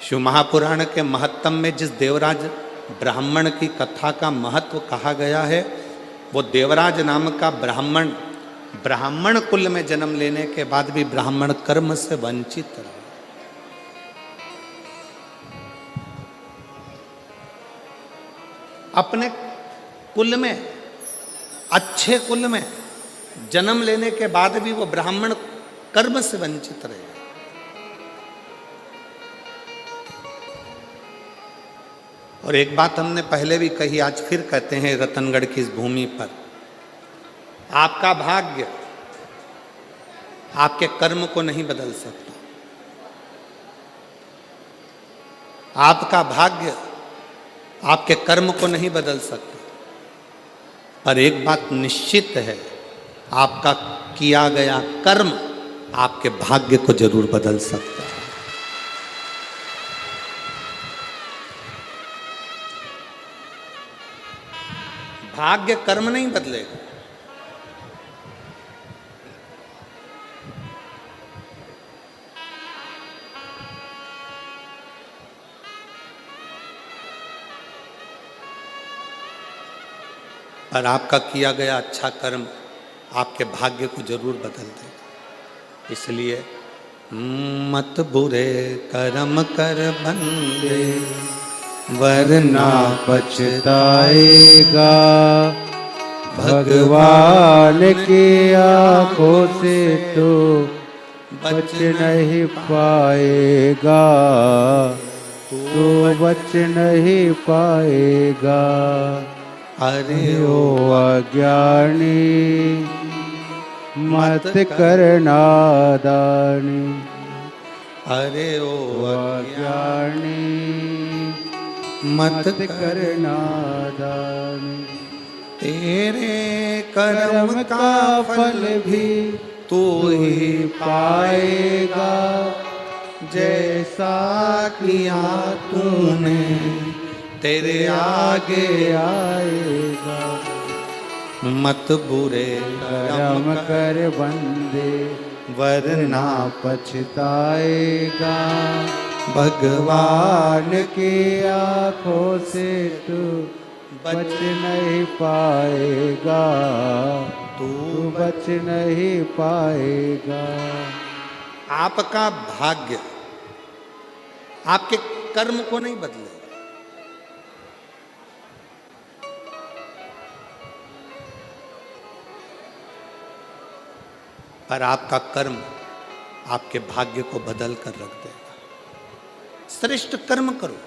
शिव महापुराण के महत्तम में जिस देवराज ब्राह्मण की कथा का महत्व कहा गया है, वो देवराज नाम का ब्राह्मण कुल में जन्म लेने के बाद भी ब्राह्मण कर्म से वंचित रहा। अपने कुल में, अच्छे कुल में जन्म लेने के बाद भी वो ब्राह्मण कर्म से वंचित रहे। और एक बात हमने पहले भी कही, आज फिर कहते हैं रतनगढ़ की इस भूमि पर, आपका भाग्य आपके कर्म को नहीं बदल सकता। आपका भाग्य आपके कर्म को नहीं बदल सकता, पर एक बात निश्चित है, आपका किया गया कर्म आपके भाग्य को जरूर बदल सकता है। भाग्य कर्म नहीं बदलेगा। पर आपका किया गया अच्छा कर्म आपके भाग्य को जरूर बदल देगा। इसलिए मत बुरे कर्म कर बंदे, वरना पछताएगा, भगवान की आंखों से तो बच नहीं पाएगा, तो बच नहीं पाएगा। अरे ओ अज्ञानी मत करना दानी, अरे ओ अज्ञानी मत करना दानी। तेरे कर्म का फल भी तू ही पाएगा, जैसा किया तूने तेरे आगे आएगा। मत बुरे कर्म कर बंदे, वरना पछताएगा, भगवान की आंखों से तू बच नहीं पाएगा, तू बच नहीं पाएगा। आपका भाग्य आपके कर्म को नहीं बदलेगा। पर आपका कर्म आपके भाग्य को बदल कर रख देगा। श्रेष्ठ कर्म करो।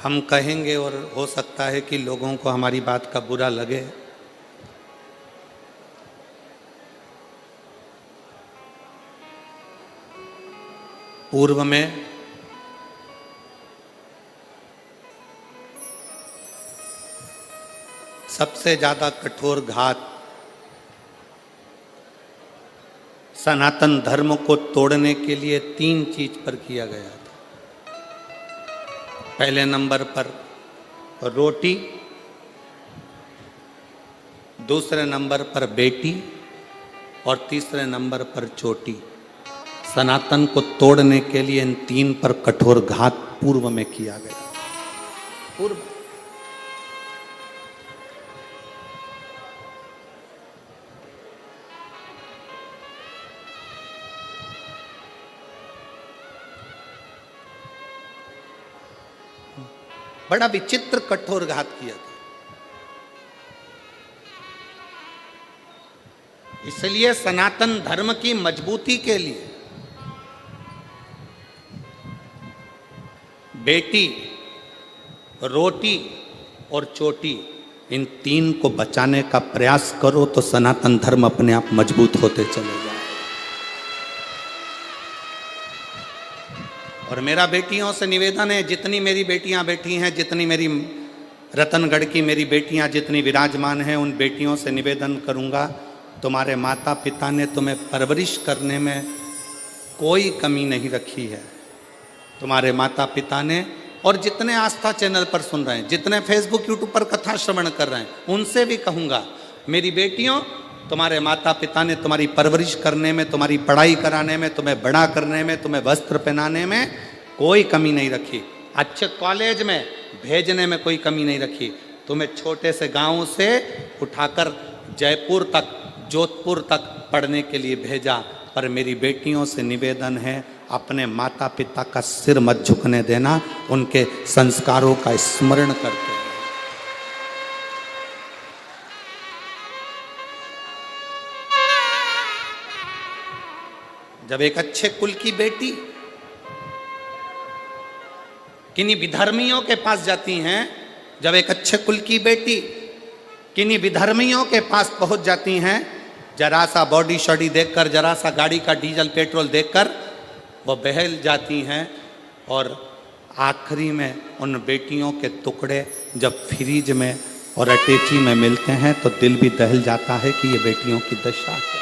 हम कहेंगे और हो सकता है कि लोगों को हमारी बात का बुरा लगे, पूर्व में सबसे ज्यादा कठोर घात सनातन धर्म को तोड़ने के लिए 3 चीज पर किया गया था। पहले नंबर पर रोटी, दूसरे नंबर पर बेटी और तीसरे नंबर पर चोटी। सनातन को तोड़ने के लिए इन 3 पर कठोर घात पूर्व में किया गया। पूर्व बड़ा विचित्र कठोर घात किया था। इसलिए सनातन धर्म की मजबूती के लिए बेटी, रोटी और चोटी, इन 3 को बचाने का प्रयास करो तो सनातन धर्म अपने आप मजबूत होते चले जाए। और मेरा बेटियों से निवेदन है, जितनी मेरी बेटियां बैठी हैं, जितनी मेरी रतनगढ़ की मेरी बेटियां जितनी विराजमान हैं, उन बेटियों से निवेदन करूंगा, तुम्हारे माता पिता ने तुम्हें परवरिश करने में कोई कमी नहीं रखी है। तुम्हारे माता पिता ने, और जितने आस्था चैनल पर सुन रहे हैं, जितने फेसबुक यूट्यूब पर कथा श्रवण कर रहे हैं, उनसे भी कहूँगा, मेरी बेटियों, तुम्हारे माता पिता ने तुम्हारी परवरिश करने में, तुम्हारी पढ़ाई कराने में, तुम्हें बड़ा करने में, तुम्हें वस्त्र पहनाने में कोई कमी नहीं रखी, अच्छे कॉलेज में भेजने में कोई कमी नहीं रखी, तुम्हें छोटे से गांव से उठाकर जयपुर तक, जोधपुर तक पढ़ने के लिए भेजा। पर मेरी बेटियों से निवेदन है, अपने माता पिता का सिर मत झुकने देना, उनके संस्कारों का स्मरण करते हैं। जब एक अच्छे कुल की बेटी किन्हीं विधर्मियों के पास जाती हैं, जब एक अच्छे कुल की बेटी किन्हीं विधर्मियों के पास पहुंच जाती हैं, जरा सा बॉडी शॉडी देखकर, जरा सा गाड़ी का डीजल पेट्रोल देखकर वो बहल जाती हैं, और आखिरी में उन बेटियों के टुकड़े जब फ्रीज में और अटैची में मिलते हैं तो दिल भी दहल जाता है कि ये बेटियों की दशा है।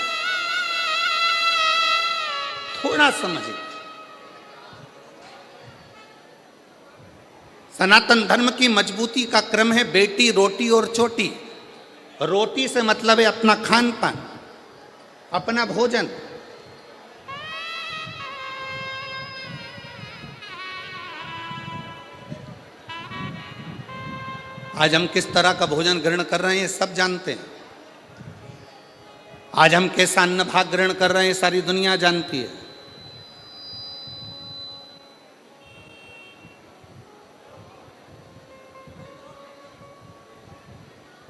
थोड़ा समझिए, सनातन धर्म की मजबूती का क्रम है बेटी, रोटी और चोटी। रोटी से मतलब है अपना खान पान, अपना भोजन। आज हम किस तरह का भोजन ग्रहण कर रहे हैं ये सब जानते हैं। आज हम कैसा अन्न भाग ग्रहण कर रहे हैं सारी दुनिया जानती है।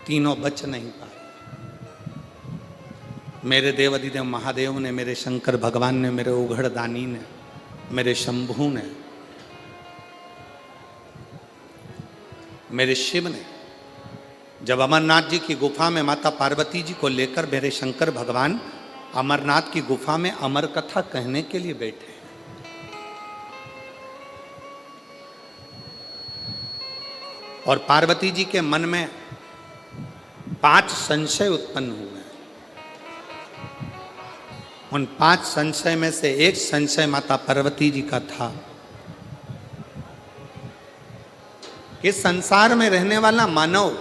तीनों बच नहीं पाए। मेरे देव अधिदेव महादेव ने, मेरे शंकर भगवान ने, मेरे उघड़ दानी ने, मेरे शंभू ने, मेरे शिव ने, जब अमरनाथ जी की गुफा में माता पार्वती जी को लेकर मेरे शंकर भगवान अमरनाथ की गुफा में अमर कथा कहने के लिए बैठे, और पार्वती जी के मन में 5 संशय उत्पन्न हुए। उन 5 संशय में से एक संशय माता पार्वती जी का था कि संसार में रहने वाला मानव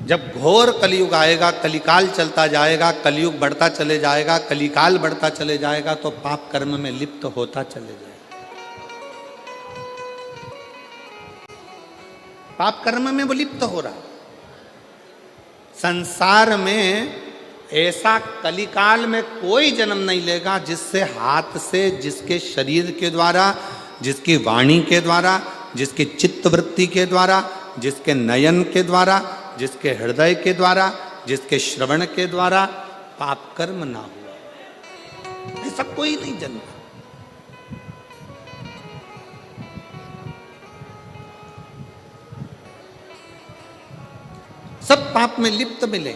जब घोर कलयुग आएगा, कलिकाल चलता जाएगा, कलयुग बढ़ता चले जाएगा, कलिकाल बढ़ता चले जाएगा, तो पाप कर्म में लिप्त होता चले जाएगा। पाप कर्म में वो लिप्त हो रहा। संसार में ऐसा कलिकाल में कोई जन्म नहीं लेगा जिससे हाथ से, जिसके शरीर के द्वारा, जिसकी वाणी के द्वारा, जिसकी चित्तवृत्ति के द्वारा, जिसके नयन के द्वारा, जिसके हृदय के द्वारा, जिसके श्रवण के द्वारा पाप कर्म ना हुआ। ऐसा कोई नहीं जन्मा। सब पाप में लिप्त मिले।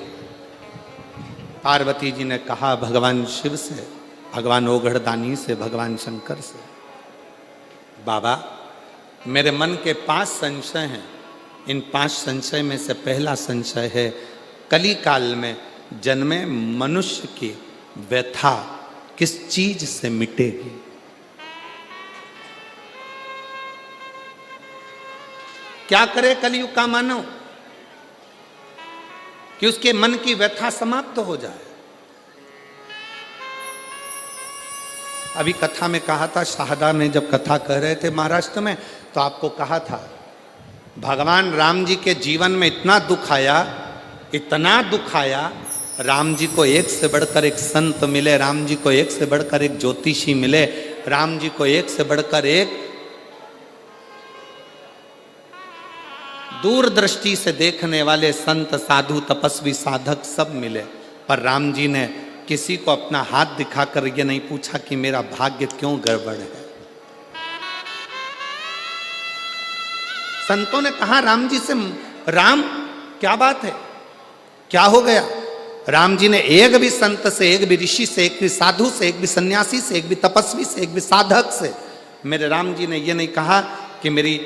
पार्वती जी ने कहा भगवान शिव से, भगवान ओघड़दानी से, भगवान शंकर से, बाबा मेरे मन के 5 संशय हैं। इन 5 संशय में से पहला संशय है कलिकाल में जन्मे मनुष्य की व्यथा किस चीज से मिटेगी। क्या करे कलियुग का मानव कि उसके मन की व्यथा समाप्त हो जाए। अभी कथा में कहा था, शाहदा में जब कथा कह रहे थे महाराष्ट्र में, तो आपको कहा था भगवान राम जी के जीवन में इतना दुख आया, इतना दुख आया। राम जी को एक से बढ़कर एक संत मिले, राम जी को एक से बढ़कर एक ज्योतिषी मिले, राम जी को एक से बढ़कर एक दूरदृष्टि से देखने वाले संत, साधु, तपस्वी, साधक सब मिले। पर राम जी ने किसी को अपना हाथ दिखाकर ये नहीं पूछा कि मेरा भाग्य क्यों गड़बड़ है। संतों ने कहा राम जी से, राम क्या बात है, क्या हो गया? राम जी ने एक भी संत से, एक भी ऋषि से, एक भी साधु से, एक भी सन्यासी से, एक भी तपस्वी से, एक भी साधक से, मेरे राम जी ने ये नहीं कहा कि मेरी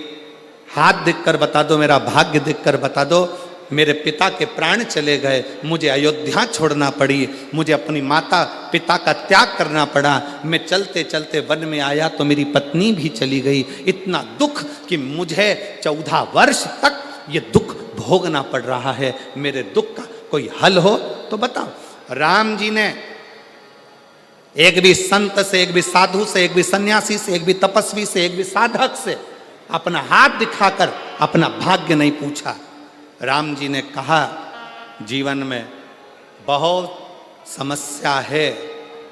हाथ देखकर बता दो, मेरा भाग्य देखकर बता दो। मेरे पिता के प्राण चले गए, मुझे अयोध्या छोड़ना पड़ी, मुझे अपनी माता पिता का त्याग करना पड़ा, मैं चलते चलते वन में आया तो मेरी पत्नी भी चली गई। इतना दुख कि मुझे 14 वर्ष तक ये दुख भोगना पड़ रहा है। मेरे दुख का कोई हल हो तो बताओ। राम जी ने एक भी संत से, एक भी साधु से, एक भी सन्यासी से, एक भी तपस्वी से, एक भी साधक से अपना हाथ दिखाकर अपना भाग्य नहीं पूछा। राम जी ने कहा जीवन में बहुत समस्या है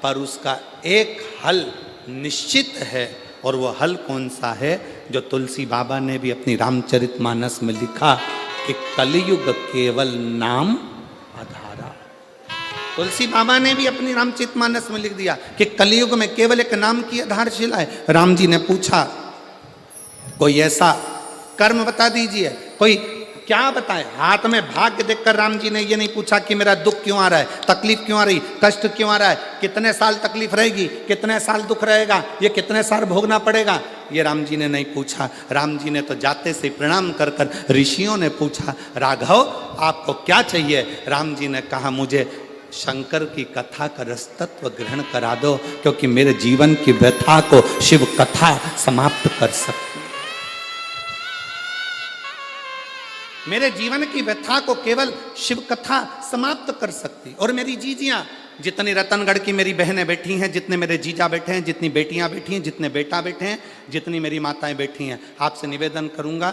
पर उसका एक हल निश्चित है, और वो हल कौन सा है? जो तुलसी बाबा ने भी अपनी रामचरितमानस में लिखा कि कलयुग केवल नाम आधारा। तुलसी बाबा ने भी अपनी रामचरितमानस में लिख दिया कि कलयुग में केवल एक नाम की आधारशिला है। राम जी ने पूछा कोई ऐसा कर्म बता दीजिए, कोई क्या बताए? हाथ में भाग्य देखकर राम जी ने ये नहीं पूछा कि मेरा दुख क्यों आ रहा है, तकलीफ क्यों आ रही, कष्ट क्यों आ रहा है, कितने साल तकलीफ रहेगी, कितने साल दुख रहेगा, ये कितने साल भोगना पड़ेगा, ये राम जी ने नहीं पूछा। राम जी ने तो जाते से प्रणाम कर कर ऋषियों ने पूछा राघव आपको क्या चाहिए? राम जी ने कहा मुझे शंकर की कथा का रसतत्व ग्रहण करा दो, क्योंकि मेरे जीवन की व्यथा को शिव कथा समाप्त कर सकती, मेरे जीवन की व्यथा को केवल शिव कथा समाप्त कर सकती। और मेरी जीजियां, जितनी रतनगढ़ की मेरी बहनें बैठी हैं, जितने मेरे जीजा बैठे हैं, जितनी बेटियां बैठी हैं, जितने बेटा बैठे हैं, जितनी मेरी माताएं बैठी हैं, आपसे निवेदन करूंगा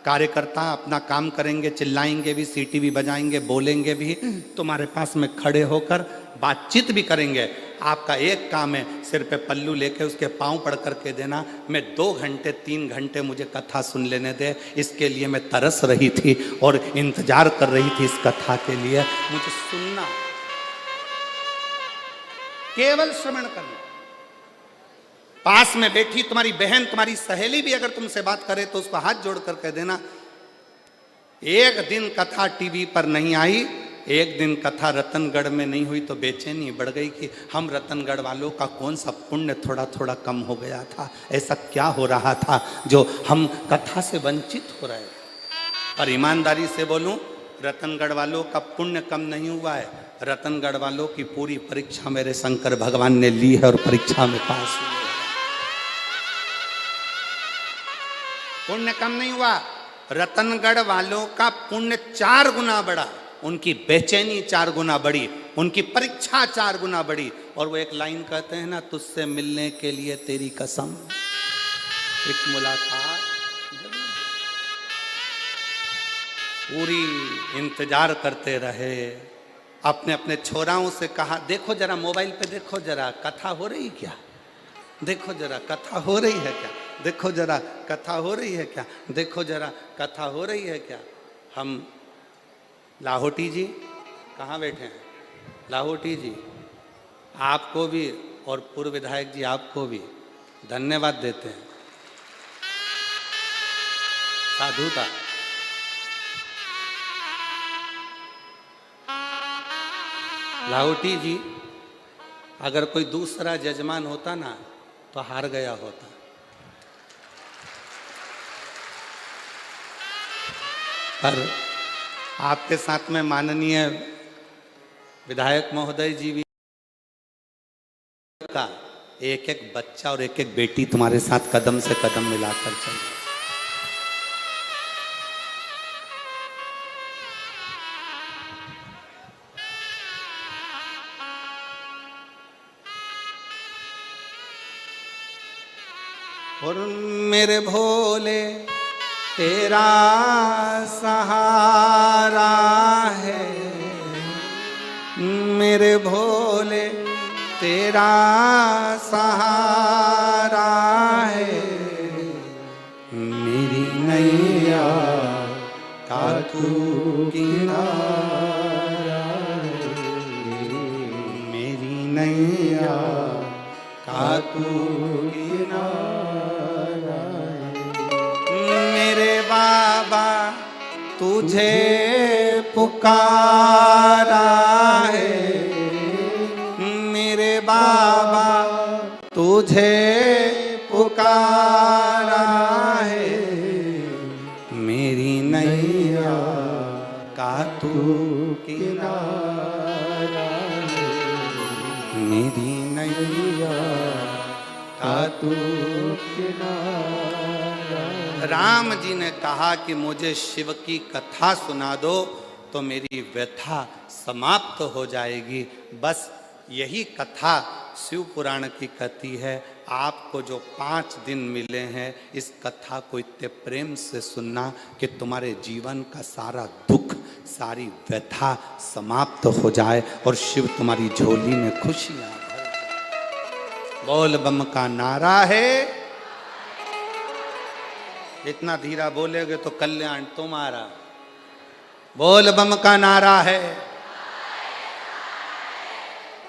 कार्यकर्ता अपना काम करेंगे, चिल्लाएंगे भी, सीटी भी बजाएंगे, बोलेंगे भी, तुम्हारे पास में खड़े होकर बातचीत भी करेंगे। आपका एक काम है, सिर पे पल्लू लेके उसके पांव पड़ करके देना। मैं 2 घंटे 3 घंटे मुझे कथा सुन लेने दे, इसके लिए मैं तरस रही थी और इंतजार कर रही थी इस कथा के लिए। मुझे सुनना, केवल श्रवण करना। पास में बैठी तुम्हारी बहन, तुम्हारी सहेली भी अगर तुमसे बात करे तो उसको हाथ जोड़ कर कह देना, एक दिन कथा टीवी पर नहीं आई, एक दिन कथा रतनगढ़ में नहीं हुई तो बेचैनी बढ़ गई कि हम रतनगढ़ वालों का कौन सा पुण्य थोड़ा थोड़ा कम हो गया था, ऐसा क्या हो रहा था जो हम कथा से वंचित हो रहे। और ईमानदारी से बोलूं, रतनगढ़ वालों का पुण्य कम नहीं हुआ है, रतनगढ़ वालों की पूरी परीक्षा मेरे शंकर भगवान ने ली है और परीक्षा में पास हुए। पुण्य कम नहीं हुआ, रतनगढ़ वालों का पुण्य 4 गुना बढ़ा, उनकी बेचैनी 4 गुना बढ़ी, उनकी परीक्षा 4 गुना बढ़ी। और वो एक लाइन कहते हैं ना, तुझसे मिलने के लिए तेरी कसम, एक मुलाकात जरूर। पूरी इंतजार करते रहे। अपने अपने छोराओं से कहा देखो जरा मोबाइल पे, देखो जरा कथा हो रही क्या, देखो जरा कथा हो रही है क्या, देखो जरा कथा हो रही है क्या, देखो जरा कथा हो रही है क्या। हम लाहौटी जी कहाँ बैठे हैं? लाहौटी जी आपको भी और पूर्व विधायक जी आपको भी धन्यवाद देते हैं, साधुता। लाहौटी जी अगर कोई दूसरा जजमान होता ना तो हार गया होता। पर आपके साथ में माननीय विधायक महोदय जी भी का एक एक बच्चा और एक एक बेटी तुम्हारे साथ कदम से कदम मिलाकर चल रहे। और मेरे भोले तेरा सहारा है, मेरे भोले तेरा सहारा है, मेरी नैया का तू किनारा है, मेरी नैया का तू किनारा है। मेरे बाबा तुझे पुकारा है, मेरे बाबा तुझे पुकारा है, मेरी नैया का खातू किनारा। राम जी ने कहा कि मुझे शिव की कथा सुना दो तो मेरी व्यथा समाप्त हो जाएगी। बस यही कथा शिव पुराण की कथी है। आपको जो 5 दिन मिले हैं, इस कथा को इतने प्रेम से सुनना कि तुम्हारे जीवन का सारा दुख, सारी व्यथा समाप्त हो जाए और शिव तुम्हारी झोली में खुशियां भर जाए। बोल बम का नारा है। इतना धीरा बोलेगे तो कल्याण तुम्हारा। बोल बम का नारा है।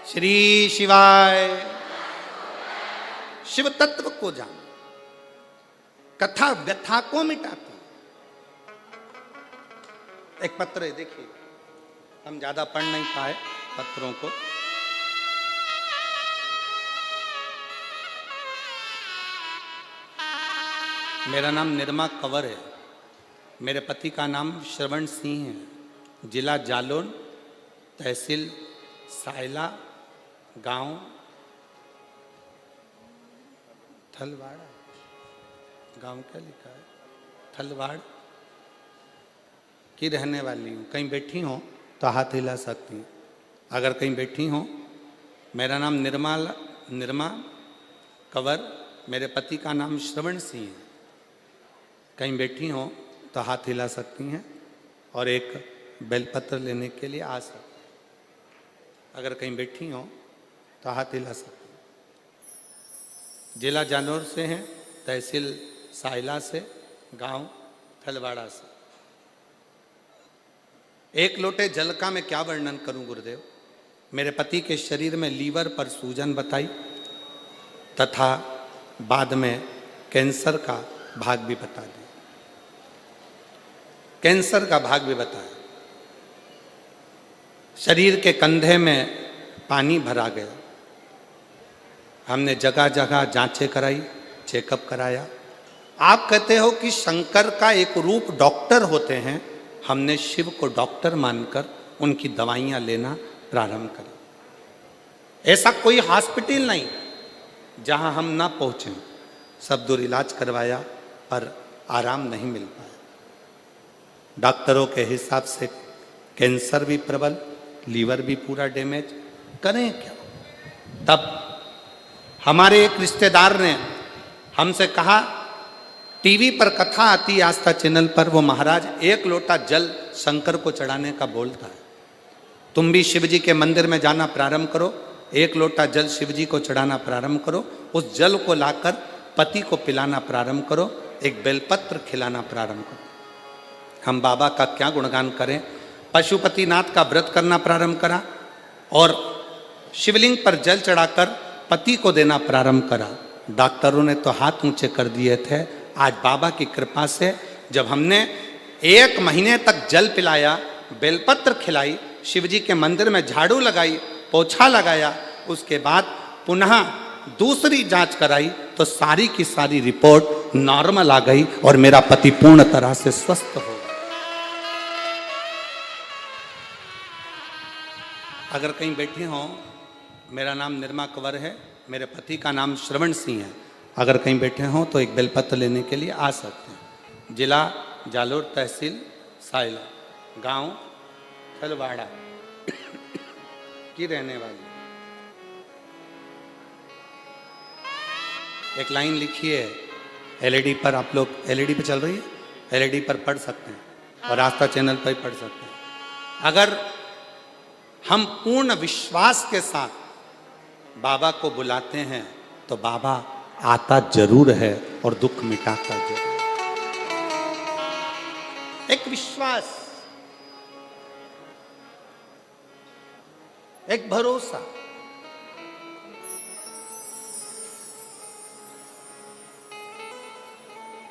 श्री शिवाय। शिव तत्व को जान। कथा व्यथा को मिटाती। एक पत्र है, देखिए, हम ज्यादा पढ़ नहीं पाए पत्रों को। मेरा नाम निर्मा कंवर है। मेरे पति का नाम श्रवण सिंह है। जिला जालौन, तहसील सायला, गांव थलवाड़ा। गांव क्या लिखा है? थलवाड़ की रहने वाली हूँ। कहीं बैठी हो तो हाथ हिला सकती हूँ। अगर कहीं बैठी हो। मेरा नाम निर्मा कंवर, मेरे पति का नाम श्रवण सिंह है। कहीं बैठी हो तो हाथ हिला सकती हैं और एक बेलपत्र लेने के लिए आ सकती हैं। अगर कहीं बैठी हो तो हाथ हिला सकती हैं। जिला जालौर से हैं, तहसील सायला से, गांव थलवाड़ा से। एक लोटे जल का मैं क्या वर्णन करूं गुरुदेव। मेरे पति के शरीर में लीवर पर सूजन बताई तथा बाद में कैंसर का भाग भी बता दिया। कैंसर का भाग भी बताया। शरीर के कंधे में पानी भरा गया। हमने जगह जगह जांचें कराई, चेकअप कराया। आप कहते हो कि शंकर का एक रूप डॉक्टर होते हैं। हमने शिव को डॉक्टर मानकर उनकी दवाइयां लेना प्रारंभ करा। ऐसा कोई हॉस्पिटल नहीं जहां हम ना पहुंचे। सब दूर इलाज करवाया पर आराम नहीं मिल पाया। डॉक्टरों के हिसाब से कैंसर भी प्रबल, लीवर भी पूरा डैमेज। करें क्या? तब हमारे एक रिश्तेदार ने हमसे कहा, टीवी पर कथा आती है आस्था चैनल पर, वो महाराज 1 लोटा जल शंकर को चढ़ाने का बोलता है। तुम भी शिव जी के मंदिर में जाना प्रारंभ करो, 1 लोटा जल शिव जी को चढ़ाना प्रारंभ करो, उस जल को लाकर पति को पिलाना प्रारंभ करो, एक बेलपत्र खिलाना प्रारंभ करो। हम बाबा का क्या गुणगान करें। पशुपतिनाथ का व्रत करना प्रारंभ करा और शिवलिंग पर जल चढ़ाकर पति को देना प्रारंभ करा। डॉक्टरों ने तो हाथ ऊंचे कर दिए थे। आज बाबा की कृपा से जब हमने 1 महीने तक जल पिलाया, बेलपत्र खिलाई, शिवजी के मंदिर में झाड़ू लगाई, पोछा लगाया, उसके बाद पुनः दूसरी जांच कराई तो सारी की सारी रिपोर्ट नॉर्मल आ गई और मेरा पति पूर्ण तरह से स्वस्थ हो गया। अगर कहीं बैठे हो, मेरा नाम निर्मा कंवर है, मेरे पति का नाम श्रवण सिंह है। अगर कहीं बैठे हो तो एक बेलपत्र लेने के लिए आ सकते हैं। जिला जालौर, तहसील सायला, गांव थलवाड़ा की रहने वाली। एक लाइन लिखी है एलईडी पर। आप लोग एलईडी पे चल रही है, एलईडी पर पढ़ सकते हैं और आस्था चैनल पर ही पढ़ सकते हैं। अगर हम पूर्ण विश्वास के साथ बाबा को बुलाते हैं तो बाबा आता जरूर है और दुख मिटाता जरूर। एक विश्वास, एक भरोसा।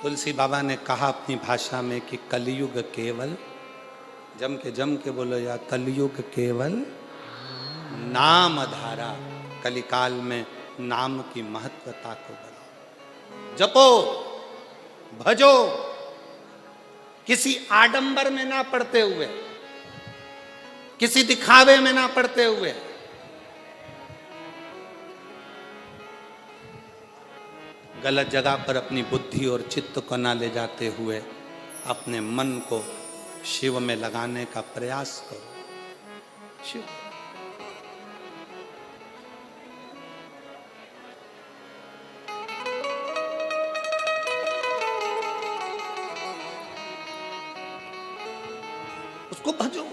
तुलसी बाबा ने कहा अपनी भाषा में कि कलयुग केवल, जम के बोलो या, कलयुग केवल नाम धारा। कलिकाल में नाम की महत्वता को बढ़ाओ, जपो, भजो, किसी आडंबर में ना पड़ते हुए, किसी दिखावे में ना पड़ते हुए। गलत जगह पर अपनी बुद्धि और चित्त को ना ले जाते हुए अपने मन को शिव में लगाने का प्रयास करो। शिव उसको भजो।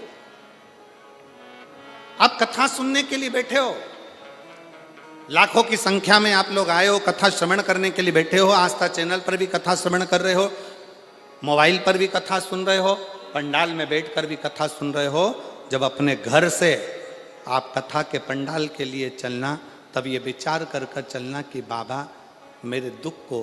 आप कथा सुनने के लिए बैठे हो, लाखों की संख्या में आप लोग आए हो, कथा श्रवण करने के लिए बैठे हो। आस्था चैनल पर भी कथा श्रवण कर रहे हो, मोबाइल पर भी कथा सुन रहे हो, पंडाल में बैठकर भी कथा सुन रहे हो। जब अपने घर से आप कथा के पंडाल के लिए चलना, तब ये विचार कर कर चलना कि बाबा मेरे दुख को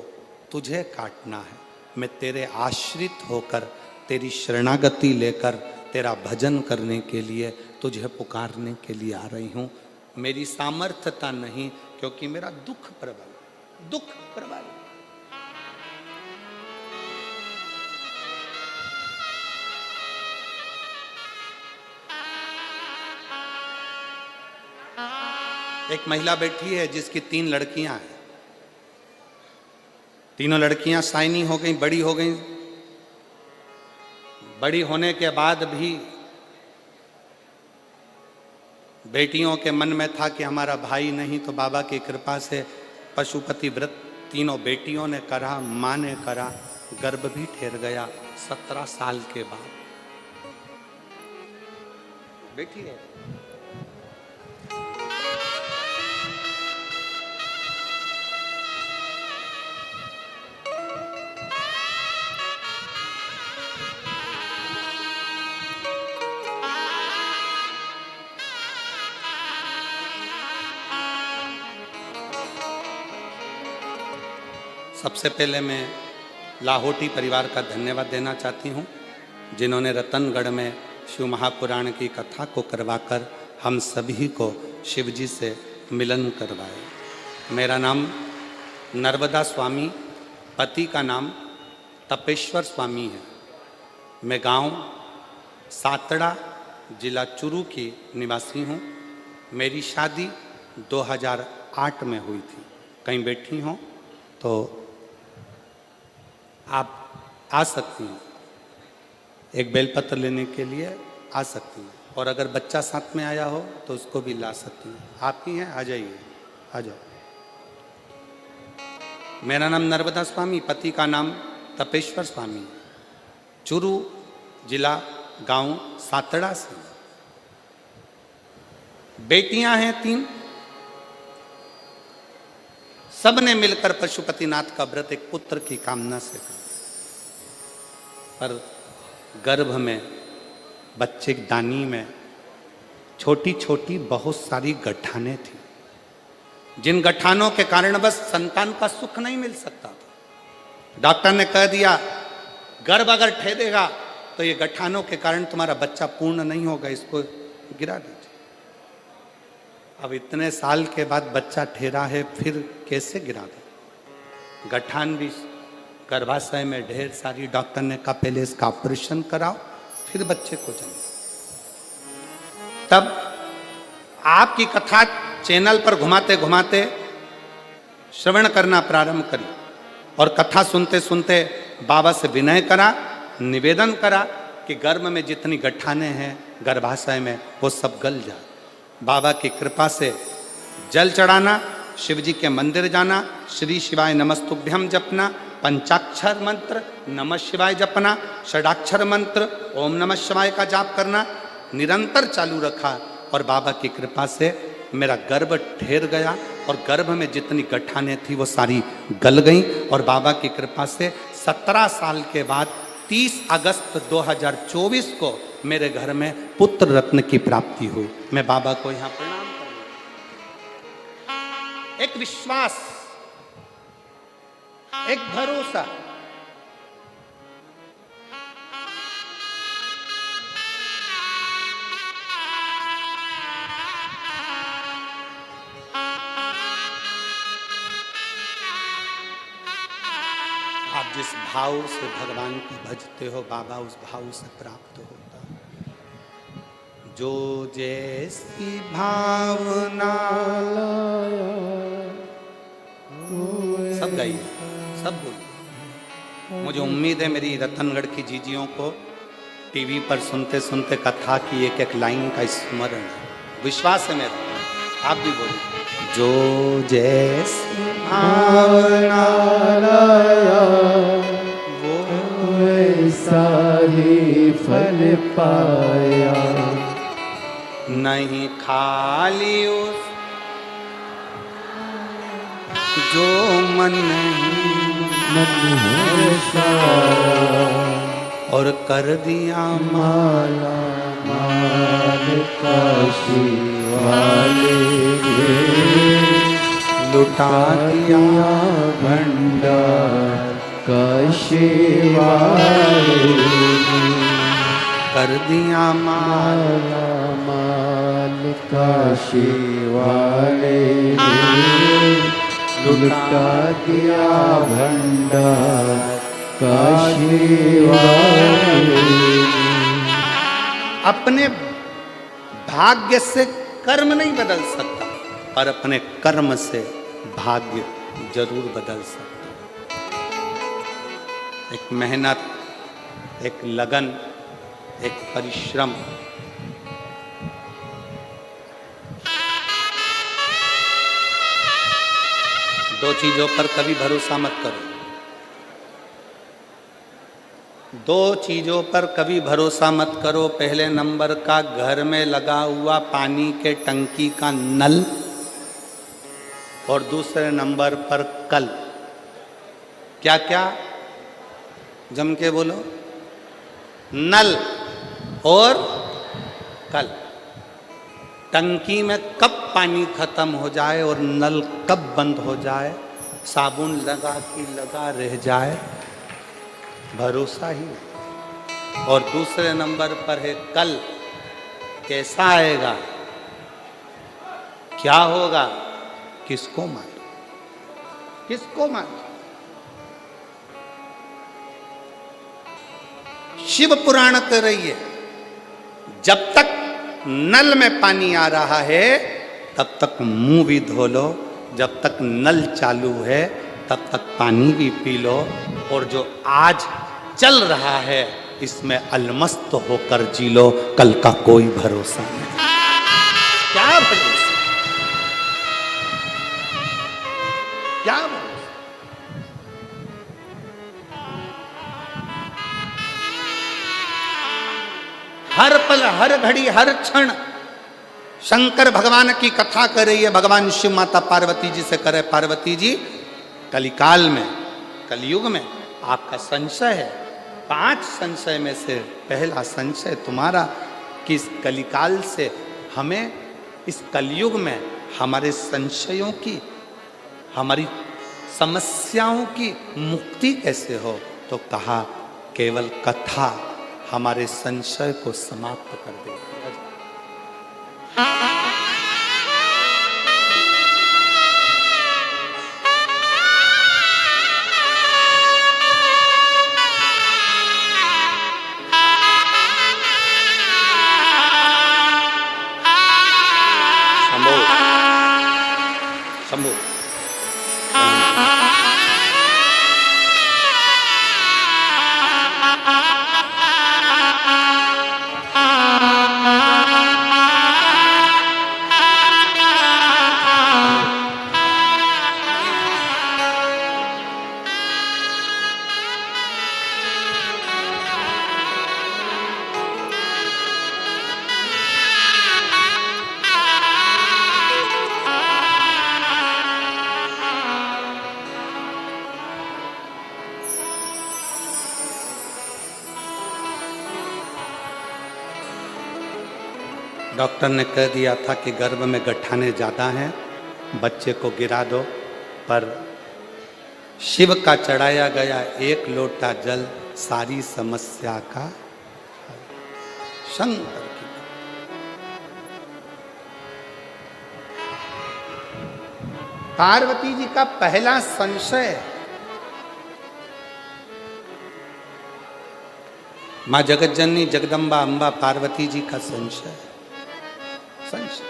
तुझे काटना है, मैं तेरे आश्रित होकर तेरी शरणागति लेकर तेरा भजन करने के लिए, तुझे पुकारने के लिए आ रही हूँ। मेरी सामर्थ्यता नहीं, क्योंकि मेरा दुख प्रबल, दुख प्रबल। एक महिला बैठी है जिसकी 3 लड़कियां हैं। तीनों लड़कियां साइनी हो गई, बड़ी हो गई। बड़ी होने के बाद भी बेटियों के मन में था कि हमारा भाई नहीं, तो बाबा की कृपा से पशुपति व्रत तीनों बेटियों ने करा, माँ ने करा, गर्भ भी ठहर गया 17 साल के बाद। बेटी है। सबसे पहले मैं लाहौटी परिवार का धन्यवाद देना चाहती हूँ, जिन्होंने रतनगढ़ में शिव महापुराण की कथा को करवाकर हम सभी को शिव जी से मिलन करवाया। मेरा नाम नर्मदा स्वामी, पति का नाम तपेश्वर स्वामी है। मैं गांव सातड़ा, जिला चुरू की निवासी हूँ। मेरी शादी 2008 में हुई थी। कहीं बैठी हों तो आप आ सकती हैं, एक बेलपत्र लेने के लिए आ सकती हैं, और अगर बच्चा साथ में आया हो तो उसको भी ला सकती हैं। आप ही हैं, आ जाइए, आ जाओ। मेरा नाम नर्मदा स्वामी, पति का नाम तपेश्वर स्वामी, चुरू जिला, गांव सातड़ा से। बेटियां हैं 3। सब ने मिलकर पशुपतिनाथ का व्रत एक पुत्र की कामना से किया, पर गर्भ में, बच्चे की दानी में छोटी छोटी बहुत सारी गठानें थी, जिन गठानों के कारण बस संतान का सुख नहीं मिल सकता था। डॉक्टर ने कह दिया गर्भ अगर ठहरेगा तो ये गठानों के कारण तुम्हारा बच्चा पूर्ण नहीं होगा, इसको गिरा दीजिए। अब इतने साल के बाद बच्चा ठहरा है, फिर कैसे गिरा दे? गठान भी गर्भाशय में ढेर सारी। डॉक्टर ने कहा पहले इसका ऑपरेशन कराओ, फिर बच्चे को जन्म। तब आपकी कथा चैनल पर घुमाते घुमाते श्रवण करना प्रारंभ करी, और कथा सुनते सुनते बाबा से विनय करा, निवेदन करा कि गर्भ में जितनी गठाने हैं गर्भाशय में वो सब गल जाए। बाबा की कृपा से जल चढ़ाना, शिव जी के मंदिर जाना, श्री शिवाय नमस्तुभ्यम जपना, पंचाक्षर मंत्र नमः शिवाय जपना, षडाक्षर मंत्र ओम नमः शिवाय का जाप करना निरंतर चालू रखा, और बाबा की कृपा से मेरा गर्भ ठहर गया, और गर्भ में जितनी गठानें थी वो सारी गल गईं, और बाबा की कृपा से 17 साल के बाद 30 अगस्त 2024 को मेरे घर में पुत्र रत्न की प्राप्ति हुई। मैं बाबा को यहाँ प्रणाम करूँ। एक विश्वास, एक भरोसा, आप जिस भाव से भगवान को भजते हो, बाबा उस भाव से प्राप्त होता है। जो जैसी भावना हुए सब गाइए, सब बोलिए। मुझे उम्मीद है मेरी रतनगढ़ की जीजियों को टीवी पर सुनते सुनते कथा की एक एक लाइन का स्मरण है, विश्वास है मेरा। आप भी बोलिए। जो जैसे भावना लाया वो वैसा ही फल पाया, नहीं खाली उस जो मन नहीं मन है सारा, और कर दिया माला माल काशी वाले ने, लुटा दिया भंडार काशी वाले ने, कर दिया माला माल काशी वाले ने, लुटा दिया भंडार काशी वाले ने। अपने भाग्य से कर्म नहीं बदल सकता, पर अपने कर्म से भाग्य जरूर बदल सकता। एक मेहनत, एक लगन, एक परिश्रम, दो चीजों पर कभी भरोसा मत करो। दो चीजों पर कभी भरोसा मत करो। पहले नंबर का घर में लगा हुआ पानी के टंकी का नल, और दूसरे नंबर पर कल। क्या क्या? जम के बोलो। नल और कल। टंकी में कब पानी खत्म हो जाए और नल कब बंद हो जाए, साबुन लगा कि लगा रह जाए, भरोसा ही नहीं। और दूसरे नंबर पर है कल, कैसा आएगा, क्या होगा, किसको मालूम, किसको मालूम। शिव पुराण कर रही है, जब तक नल में पानी आ रहा है तब तक मुंह भी धो लो, जब तक नल चालू है तब तक पानी भी पी लो, और जो आज चल रहा है इसमें अलमस्त होकर जी लो, कल का कोई भरोसा नहीं। क्या भरोसा, क्या भरोसा। हर पल, हर घड़ी, हर क्षण शंकर भगवान की कथा कर रही है। भगवान शिव माता पार्वती जी से करे, पार्वती जी कलिकाल में, कलयुग में आपका संशय है। 5 संशय में से पहला संशय तुम्हारा कि इस कलिकाल से हमें, इस कलयुग में हमारे संशयों की, हमारी समस्याओं की मुक्ति कैसे हो। तो कहा केवल कथा हमारे संशय को समाप्त कर देती है। शंभू डॉक्टर ने कह दिया था कि गर्भ में गठाने ज़्यादा हैं, बच्चे को गिरा दो, पर शिव का चढ़ाया गया 1 लोटा जल सारी समस्या का शंकर की। पार्वती जी का पहला संशय, मां जगत जननी जगदम्बा अंबा पार्वती जी का संशय, संशय।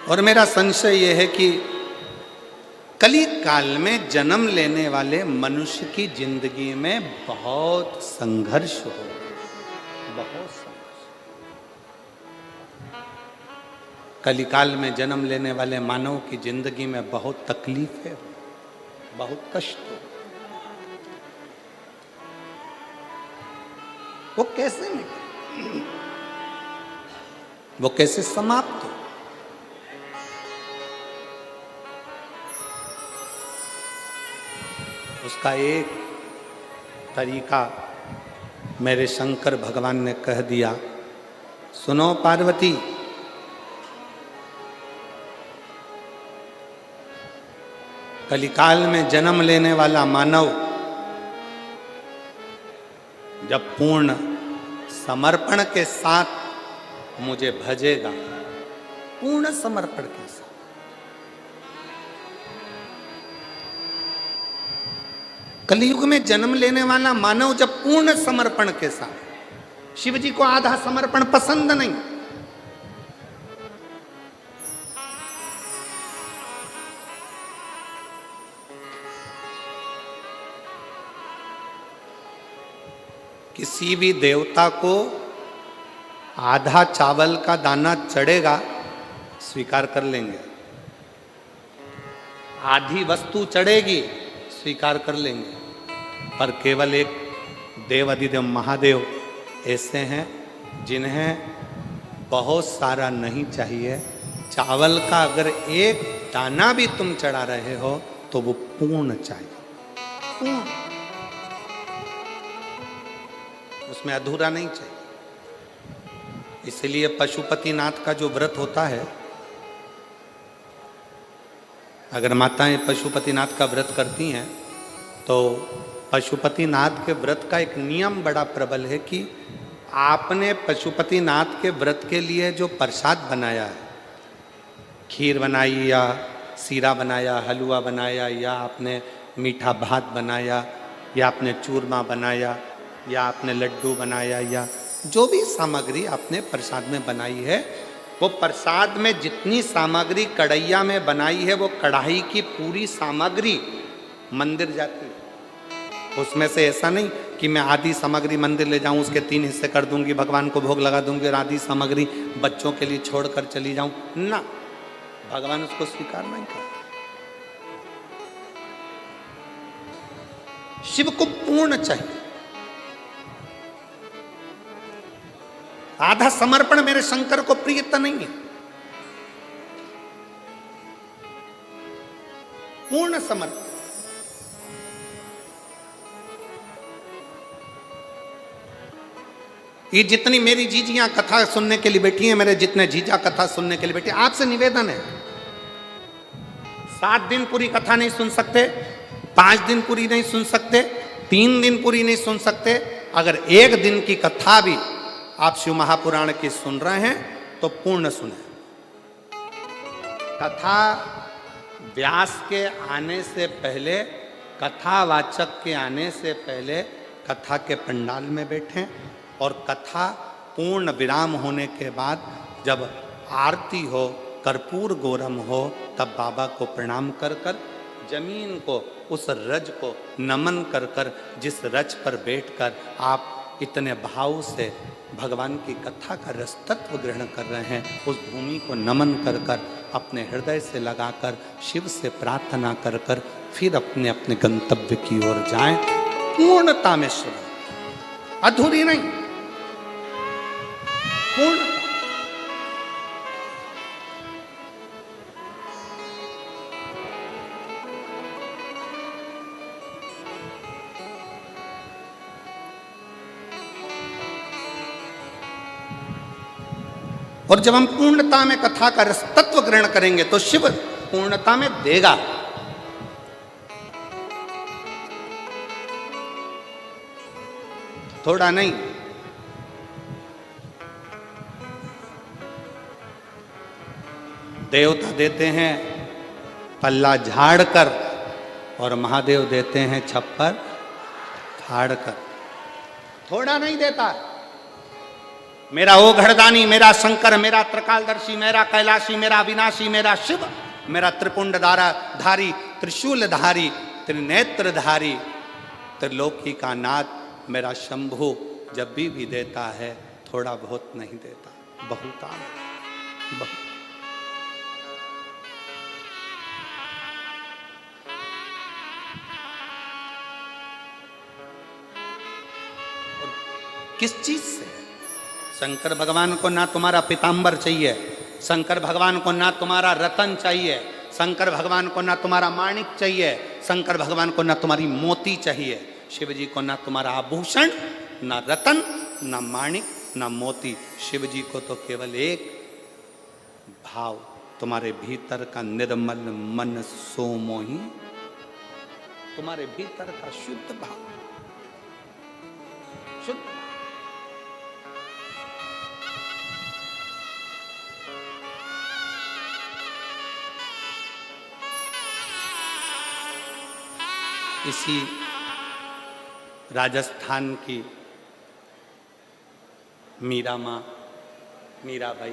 और मेरा संशय यह है कि कली काल में जन्म लेने वाले मनुष्य की जिंदगी में बहुत संघर्ष हो, बहुत संघर्ष। कलिकाल में जन्म लेने वाले मानव की जिंदगी में बहुत तकलीफें हो, बहुत कष्ट हो। वो कैसे निकले, वो कैसे समाप्त हो? उसका एक तरीका मेरे शंकर भगवान ने कह दिया, सुनो पार्वती, कलिकाल में जन्म लेने वाला मानव जब पूर्ण समर्पण के साथ मुझे भजेगा, पूर्ण समर्पण के साथ, कलयुग में जन्म लेने वाला मानव जब पूर्ण समर्पण के साथ, शिव जी को आधा समर्पण पसंद नहीं, किसी भी देवता को आधा चावल का दाना चढ़ेगा स्वीकार कर लेंगे, आधी वस्तु चढ़ेगी स्वीकार कर लेंगे, पर केवल एक देव अधिदेव महादेव ऐसे हैं जिन्हें बहुत सारा नहीं चाहिए। चावल का अगर एक दाना भी तुम चढ़ा रहे हो तो वो पूर्ण चाहिए, पूर्ण, उसमें अधूरा नहीं चाहिए। इसलिए पशुपतिनाथ का जो व्रत होता है, अगर माताएं पशुपतिनाथ का व्रत करती हैं तो पशुपतिनाथ के व्रत का एक नियम बड़ा प्रबल है कि आपने पशुपतिनाथ के व्रत के लिए जो प्रसाद बनाया है, खीर बनाई या सीरा बनाया, हलवा बनाया, या आपने मीठा भात बनाया, या आपने चूरमा बनाया, या आपने लड्डू बनाया, या जो भी सामग्री आपने प्रसाद में बनाई है, वो प्रसाद में जितनी सामग्री कढ़ैया में बनाई है वो कढ़ाई की पूरी सामग्री मंदिर जाती है। उसमें से ऐसा नहीं कि मैं आधी सामग्री मंदिर ले जाऊं, उसके 3 हिस्से कर दूंगी, भगवान को भोग लगा दूंगी और आधी सामग्री बच्चों के लिए छोड़कर चली जाऊं, ना, भगवान उसको स्वीकार नहीं करते। शिव को पूर्ण चाहिए। आधा समर्पण मेरे शंकर को प्रियता नहीं है, पूर्ण समर्पण। ये जितनी मेरी जीजियां कथा सुनने के लिए बैठी हैं, मेरे जितने जीजा कथा सुनने के लिए बैठे, आपसे निवेदन है, 7 दिन पूरी कथा नहीं सुन सकते, 5 दिन पूरी नहीं सुन सकते, 3 दिन पूरी नहीं सुन सकते, अगर 1 दिन की कथा भी आप शिव महापुराण की सुन रहे हैं तो पूर्ण सुने। कथा व्यास के आने से पहले, कथावाचक के आने से पहले कथा के पंडाल में बैठें, और कथा पूर्ण विराम होने के बाद जब आरती हो, कर्पूर गौरम हो, तब बाबा को प्रणाम कर कर, जमीन को, उस रज को नमन कर कर, जिस रज पर बैठकर आप इतने भाव से भगवान की कथा का रस तत्व ग्रहण कर रहे हैं, उस भूमि को नमन कर कर, अपने हृदय से लगाकर, शिव से प्रार्थना कर कर, फिर अपने अपने गंतव्य की ओर जाएं, पूर्णता में श्रवण, अधूरी नहीं, पूर्ण। और जब हम पूर्णता में कथा का रस तत्व ग्रहण करेंगे तो शिव पूर्णता में देगा। थोड़ा नहीं, देवता देते हैं पल्ला झाड़ कर और महादेव देते हैं छप्पर फाड़ कर, थोड़ा नहीं देता। मेरा ओ घड़दानी, मेरा शंकर, मेरा त्रिकालदर्शी, मेरा कैलाशी, मेरा विनाशी, मेरा शिव, मेरा त्रिपुंड धारी, त्रिशूलधारी, त्रिनेत्रधारी, त्रिलोकी का नाथ मेरा शंभु जब भी देता है थोड़ा बहुत नहीं देता, बहुत बहुत। किस चीज से? शंकर भगवान को ना तुम्हारा पीतांबर चाहिए, शंकर भगवान को ना तुम्हारा रतन चाहिए, शंकर भगवान को ना तुम्हारा माणिक चाहिए, शंकर भगवान को ना तुम्हारी मोती चाहिए, शिव जी को ना तुम्हारा आभूषण, ना रतन, ना माणिक, ना मोती। शिव जी को तो केवल एक भाव, तुम्हारे भीतर का निर्मल मन सोमोही, तुम्हारे भीतर का शुद्ध भाव, शुद्ध। इसी राजस्थान की मीरा माँ, मीराबाई,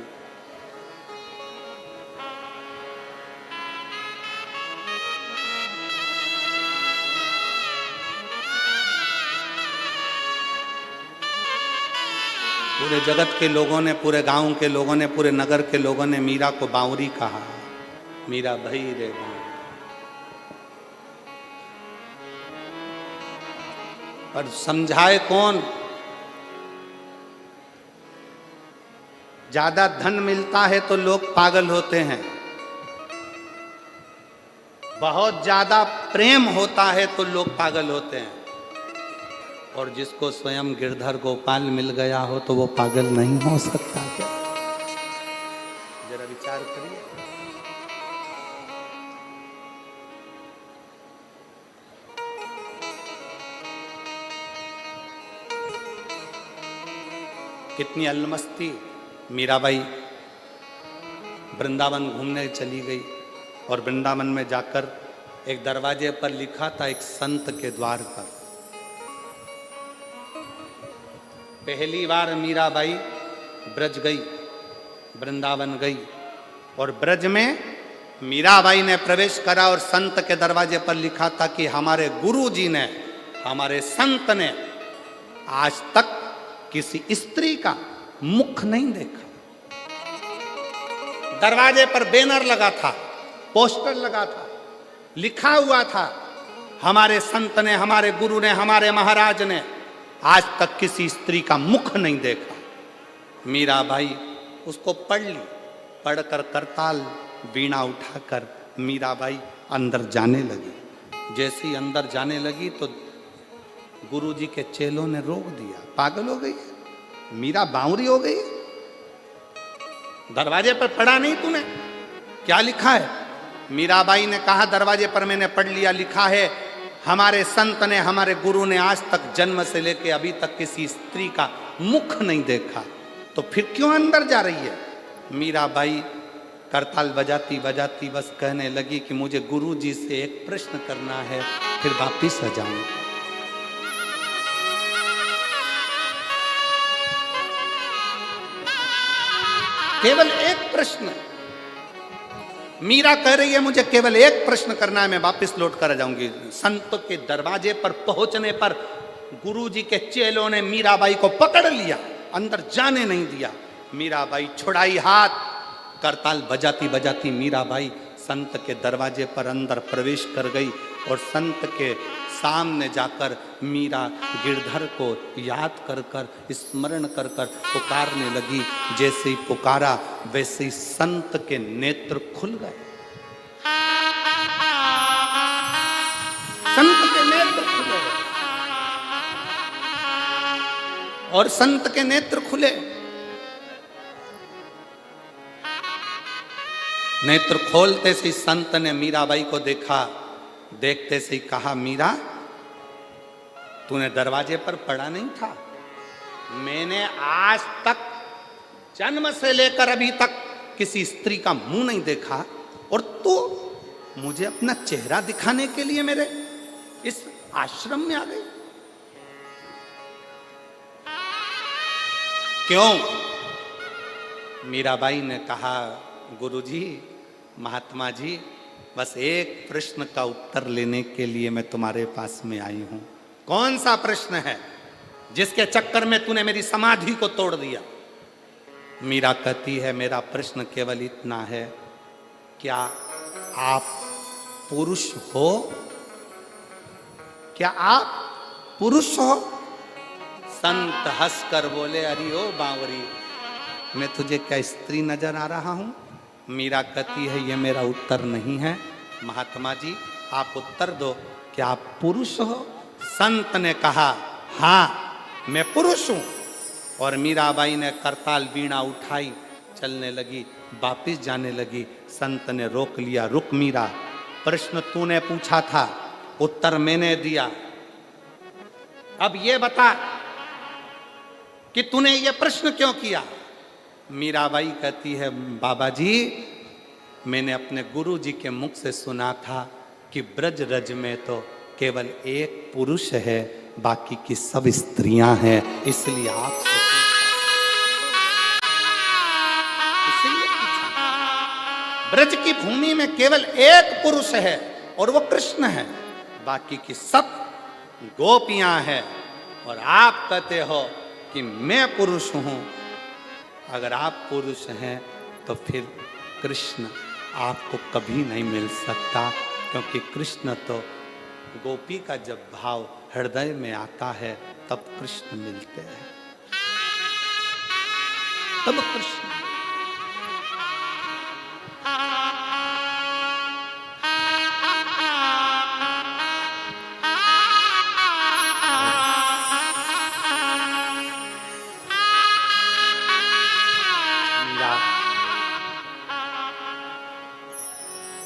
पूरे जगत के लोगों ने, पूरे गांव के लोगों ने, पूरे नगर के लोगों ने मीरा को बावरी कहा, मीरा भाई रे बावरी। पर समझाए कौन? ज्यादा धन मिलता है तो लोग पागल होते हैं, बहुत ज्यादा प्रेम होता है तो लोग पागल होते हैं, और जिसको स्वयं गिरधर गोपाल मिल गया हो तो वो पागल नहीं हो सकता क्या? जरा विचार करिए। कितनी अलमस्ती। मीराबाई वृंदावन घूमने चली गई और वृंदावन में जाकर एक दरवाजे पर लिखा था, एक संत के द्वार पर। पहली बार मीराबाई ब्रज गई, वृंदावन गई, और ब्रज में मीराबाई ने प्रवेश करा और संत के दरवाजे पर लिखा था कि हमारे गुरु जी ने, हमारे संत ने आज तक किसी स्त्री का मुख नहीं देखा। दरवाजे पर बैनर लगा था, पोस्टर लगा था, लिखा हुआ था, हमारे संत ने, हमारे गुरु ने, हमारे महाराज ने आज तक किसी स्त्री का मुख नहीं देखा। मीराबाई उसको पढ़ ली, पढ़कर करताल वीणा उठाकर मीराबाई अंदर जाने लगी। जैसे ही अंदर जाने लगी तो गुरु जी के चेलों ने रोक दिया। पागल हो गई, मीरा बावरी हो गई, दरवाजे पर पढ़ा नहीं तूने? क्या लिखा है? मीराबाई ने कहा, दरवाजे पर मैंने पढ़ लिया, लिखा है हमारे संत ने, हमारे गुरु ने आज तक जन्म से लेके अभी तक किसी स्त्री का मुख नहीं देखा, तो फिर क्यों अंदर जा रही है? मीराबाई करताल बजाती बजाती बस कहने लगी कि मुझे गुरु जी से एक प्रश्न करना है, फिर वापिस आ जाऊंगी। केवल एक प्रश्न। मीरा कह रही है मुझे केवल एक प्रश्न करना है, मैं वापस लौट कर आ जाऊंगी। संत के दरवाजे पर पहुंचने पर गुरुजी के चेलों ने मीराबाई को पकड़ लिया, अंदर जाने नहीं दिया। मीराबाई छुड़ाई हाथ, करताल बजाती बजाती मीराबाई संत के दरवाजे पर अंदर प्रवेश कर गई और संत के सामने जाकर मीरा गिरधर को याद कर कर, स्मरण कर कर पुकारने लगी। जैसे ही पुकारा वैसे ही संत के नेत्र खुल गए, संत के नेत्र खुले और संत के नेत्र खुले। नेत्र खोलते से संत ने मीराबाई को देखा, देखते से ही कहा, मीरा तूने दरवाजे पर पड़ा नहीं था, मैंने आज तक जन्म से लेकर अभी तक किसी स्त्री का मुंह नहीं देखा, और तू मुझे अपना चेहरा दिखाने के लिए मेरे इस आश्रम में आ गई। क्यों? मीराबाई ने कहा, गुरुजी, महात्मा जी, बस एक प्रश्न का उत्तर लेने के लिए मैं तुम्हारे पास में आई हूं। कौन सा प्रश्न है जिसके चक्कर में तूने मेरी समाधि को तोड़ दिया? मीरा कहती है, मेरा प्रश्न केवल इतना है, क्या आप पुरुष हो? क्या आप पुरुष हो? संत हंसकर बोले, अरे ओ बावरी, मैं तुझे क्या स्त्री नजर आ रहा हूं? मीरा कहती है, ये मेरा उत्तर नहीं है, महात्मा जी आप उत्तर दो, क्या आप पुरुष हो? संत ने कहा, हाँ मैं पुरुष हूं। और मीराबाई ने करताल वीणा उठाई, चलने लगी, वापिस जाने लगी। संत ने रोक लिया, रुक मीरा, प्रश्न तूने पूछा था, उत्तर मैंने दिया, अब ये बता कि तूने ये प्रश्न क्यों किया? मीराबाई कहती है, बाबा जी मैंने अपने गुरु जी के मुख से सुना था कि ब्रज रज में तो केवल एक पुरुष है, बाकी की सब स्त्रियां हैं, इसलिए आपसे पूछा। ब्रज की भूमि में केवल एक पुरुष है और वो कृष्ण है, बाकी की सब गोपियां हैं, और आप कहते हो कि मैं पुरुष हूं। अगर आप पुरुष हैं तो फिर कृष्ण आपको कभी नहीं मिल सकता, क्योंकि कृष्ण तो गोपी का जब भाव हृदय में आता है तब कृष्ण मिलते हैं, तब कृष्ण।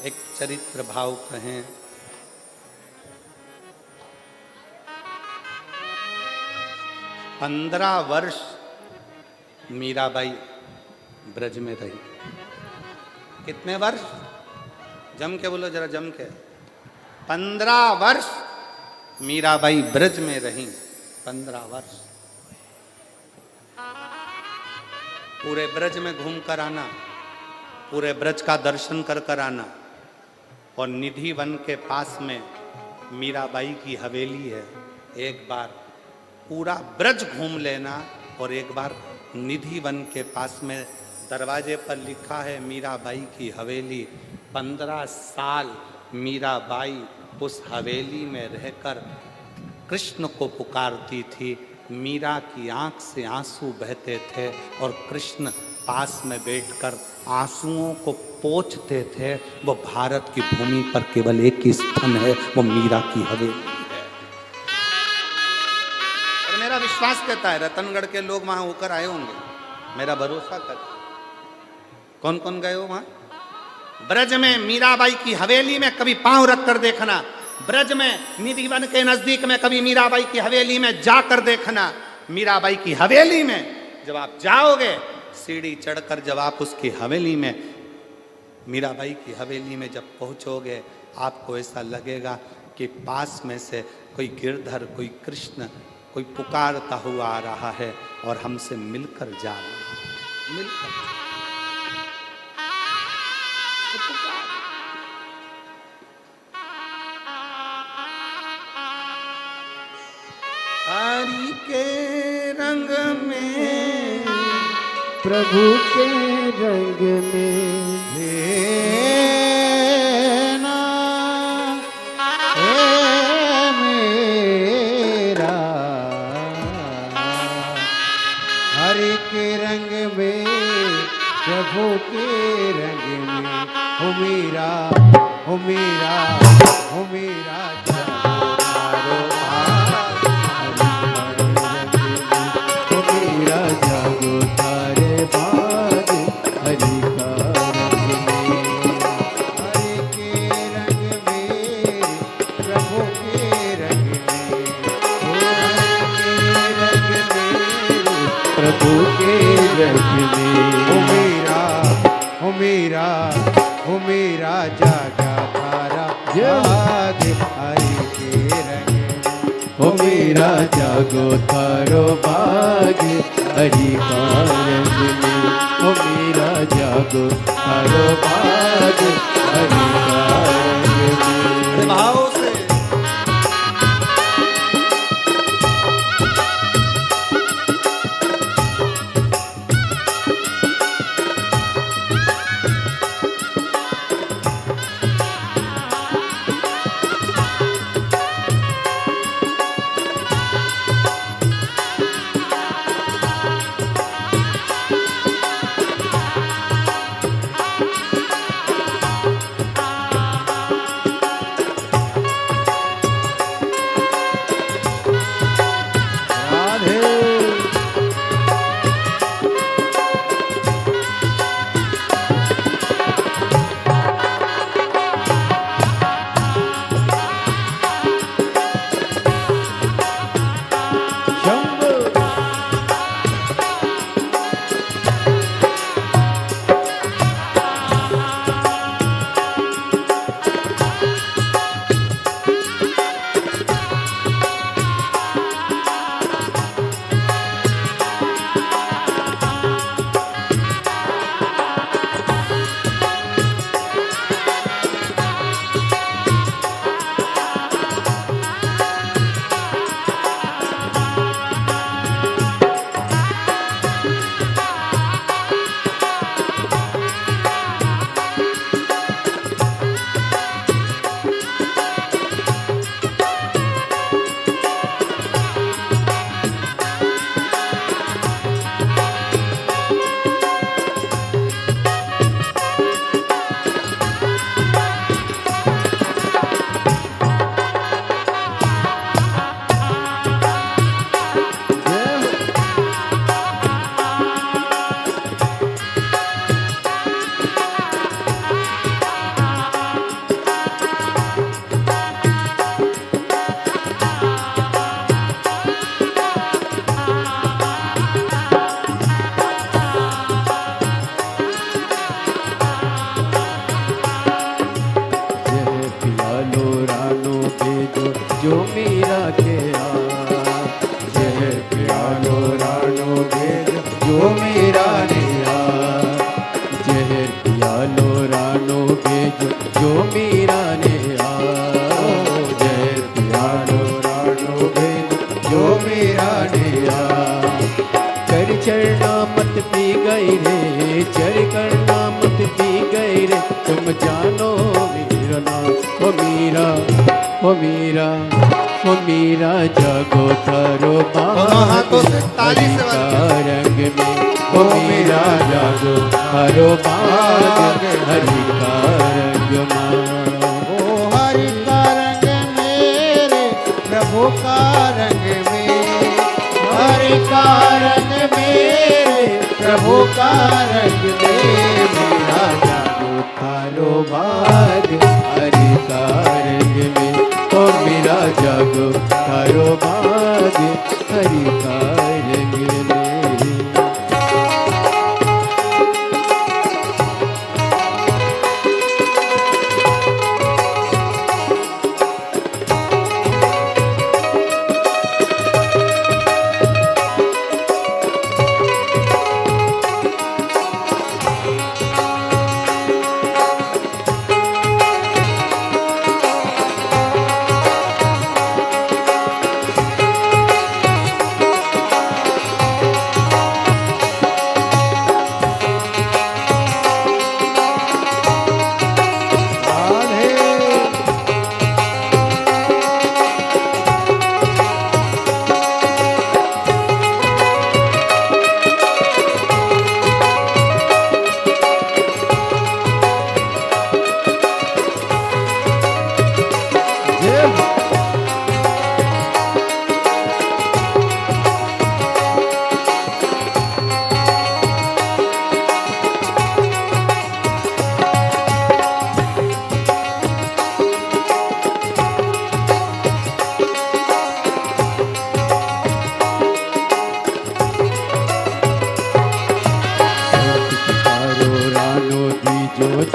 एक चरित्र भाव कहें, पंद्रह वर्ष मीराबाई ब्रज में रही। कितने वर्ष? जम के बोलो जरा, जम के। 15 वर्ष मीराबाई ब्रज में रही। 15 वर्ष पूरे ब्रज में घूम कर आना, पूरे ब्रज का दर्शन कर कर आना, और निधि वन के पास में मीराबाई की हवेली है। एक बार पूरा ब्रज घूम लेना, और एक बार निधि वन के पास में दरवाजे पर लिखा है मीराबाई की हवेली। 15 साल मीराबाई उस हवेली में रहकर कृष्ण को पुकारती थी। मीरा की आंख से आंसू बहते थे और कृष्ण पास में बैठकर आंसुओं को पोंछते थे। वो भारत की भूमि पर केवल एक ही स्थान है, वो मीरा की हवेली है। और मेरा विश्वास कहता है रतनगढ़ के लोग वहां होकर आए होंगे, मेरा भरोसा करता। कौन कौन गए हो वहां? ब्रज में मीराबाई की हवेली में कभी पांव रख कर देखना, ब्रज में निधिवन के नजदीक में कभी मीराबाई की हवेली में जाकर देखना। मीराबाई की हवेली में जब आप जाओगे, सीढ़ी चढ़कर जब आप उसकी हवेली में, मीराबाई की हवेली में जब पहुंचोगे, आपको ऐसा लगेगा कि पास में से कोई गिरधर, कोई कृष्ण, कोई पुकारता हुआ आ रहा है और हमसे मिलकर जा रहा है, मिलकर। हरि के रंग में, प्रभु के रंग में ना मेरा, हरि के रंग में, प्रभु के रंग में, हो मेरा, हो मेरा, हो मेरा प्रभु के रंग में, हो मेरा, हो मेरा, हो मेरा जागा तारा भाग हरि के रंग में, हो मेरा जागो तारो भाग हरि का रंग में। ओ मीरा जागो थारो भाग हरि का रंग में। भाव से जो मीरा के जय प्यालो रानो भेद जो मीरा ने जय प्यालो रानो भेद जो मीरा ने जय प्यालो रानो भेद जो मीरा ने कर चढ़ना मत पी गई रे चढ़ करना मत पी गई रे तुम जानो मेरा नाम ओ मीरा ओ मीरा ओ मीरा जागो थारो हाथों से ताली से रंग में ओ मीरा जागो थारो बाग हरि का रंग में ओ हरि का रंग मेरे प्रभु का रंग में हरि का रंग मेरे प्रभु का रंग में मीरा जागो थारो बाग हरि का रंग में ओ मीरा जागो थारो बाग हरि का रंग में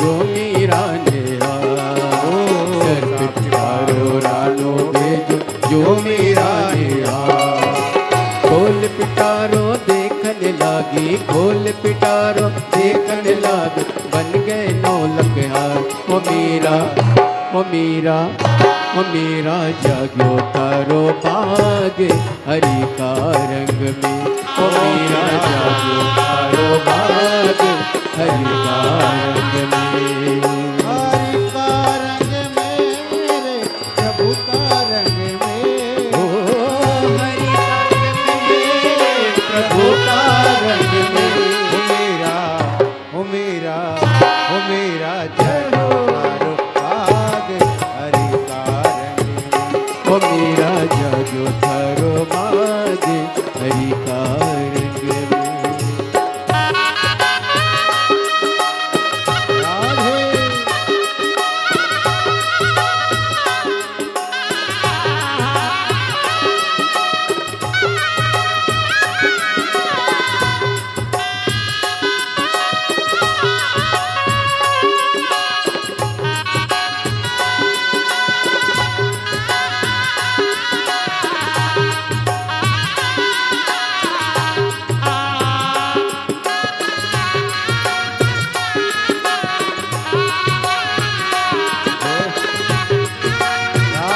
जो मीरा ने पिटारो रानो भेजो जो मीरा ने बोल पिटारो देखन पिटारो देखन लाग बन गए 9 लख हार। ओ मीरा ओ मीरा ओ मीरा जाग्यो तारो बाग हरि का रंग में। ओ मीरा जाग्यो तारो बाग हरि का रंग में। हरि का रंग मेरे प्रभु का रंग में। ओ हरि का रंग में प्रभु का रंग में। ओ मेरा जनो तारो भाग हरि का रंग में। ओ मीरा जाग्यो तारो बाग हरि का रंग में।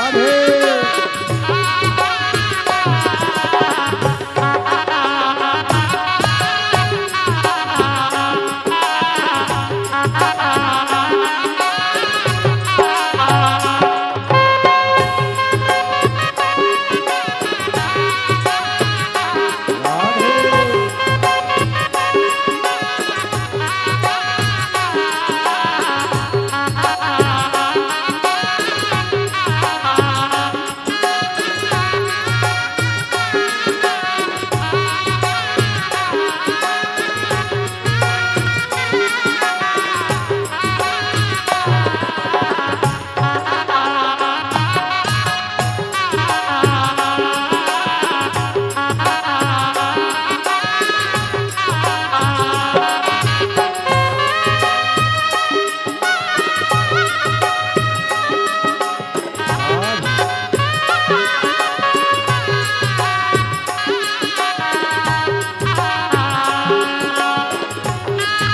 राधे राधे राधे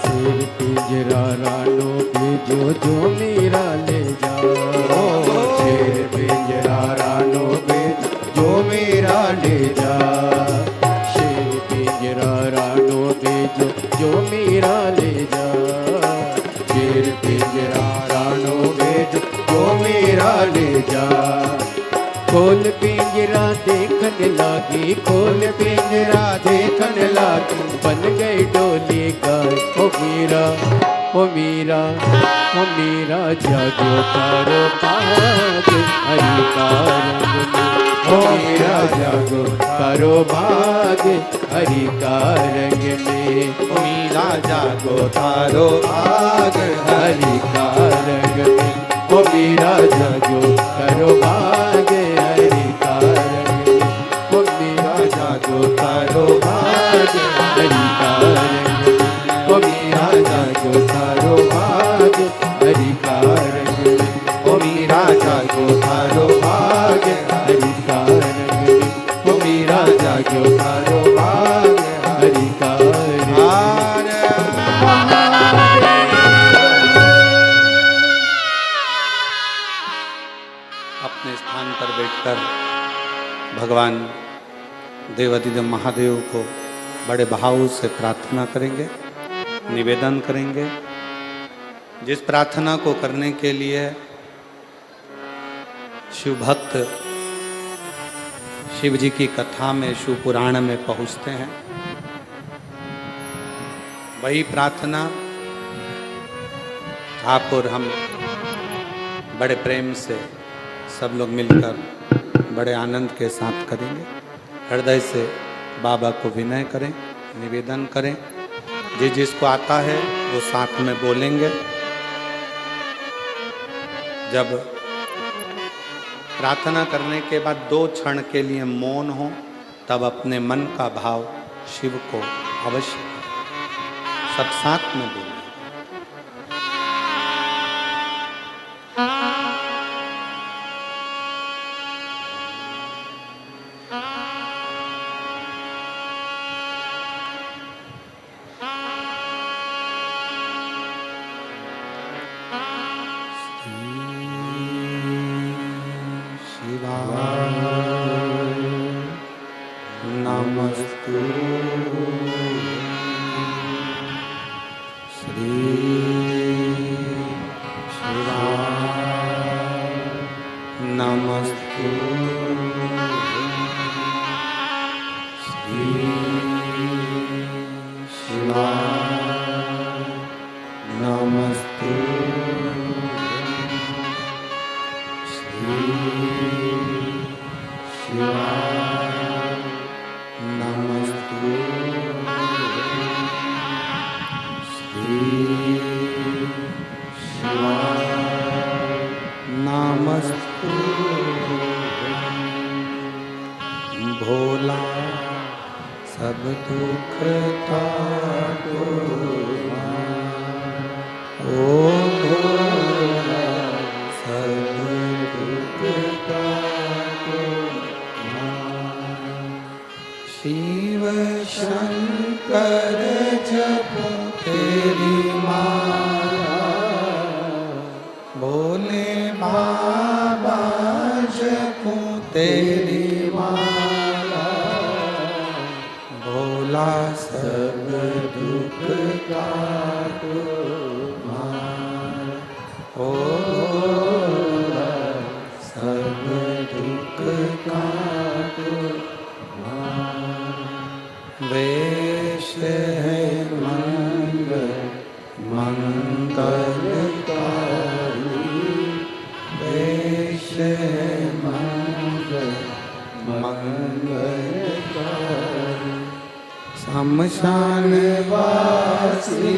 शेर पिंजरा रानो भेजो जो मेरा ले जाओ। शेर पिंजरा रानो भेजो जो मेरा ले जा। शेर पिंजरा रानो भेजो जो मेरा ले जा। शेर पिंजरा रानो भेजो जो मेरा ले जा। खोल पिंजरा देखने लागी खोल पिंजरा देखने लागी बन गई डोली गाय। ओ मीरा ओ मीरा ओ मीरा जाग्यो तारो बाग हरि का रंग में। ओ मीरा जागो तारो बाग हरि का रंग में। ओ मीरा जागो तारो बाग हरि का रंग में। ओ मीरा जागो तारो बाग हरि का रंग में। ओ मीरा जागो तारो बाग हरि का रंग में। ओ मीरा जागो तारो बाग हरि का रंग में। ओ मीरा जागो तारो बाग हरि का रंग में। ओ मीरा जागो तारो बाग हरि का रंग में। अपने स्थान पर बैठकर भगवान देवाधिदेव महादेव को बड़े भाव से प्रार्थना करेंगे, निवेदन करेंगे। जिस प्रार्थना को करने के लिए शिव भक्त शिव जी की कथा में, शिव पुराण में पहुंचते हैं, वही प्रार्थना आप और हम बड़े प्रेम से सब लोग मिलकर बड़े आनंद के साथ करेंगे। हृदय से बाबा को विनय करें, निवेदन करें। जिसको आता है वो साथ में बोलेंगे। जब प्रार्थना करने के बाद 2 क्षण के लिए मौन हो, तब अपने मन का भाव शिव को अवश्य सब साथ में बोले। नमस्तु श्री शिवाय नमस्तु श्री शिवाय नमस्तु श्री शिवाय नमस्तु श्री शिवाय नमस्तु भोला सब दुख तारो ओ भोला सब दुख तारो शिव शंकर जपो तेरी माला भोले बाबा जपो तेरी माला भोला सब दुख काटो मार ओ भोला सब दुख काटो वेश है मंगल मंगलकारी वेश है मंगल मंगलकारी शमशान वासी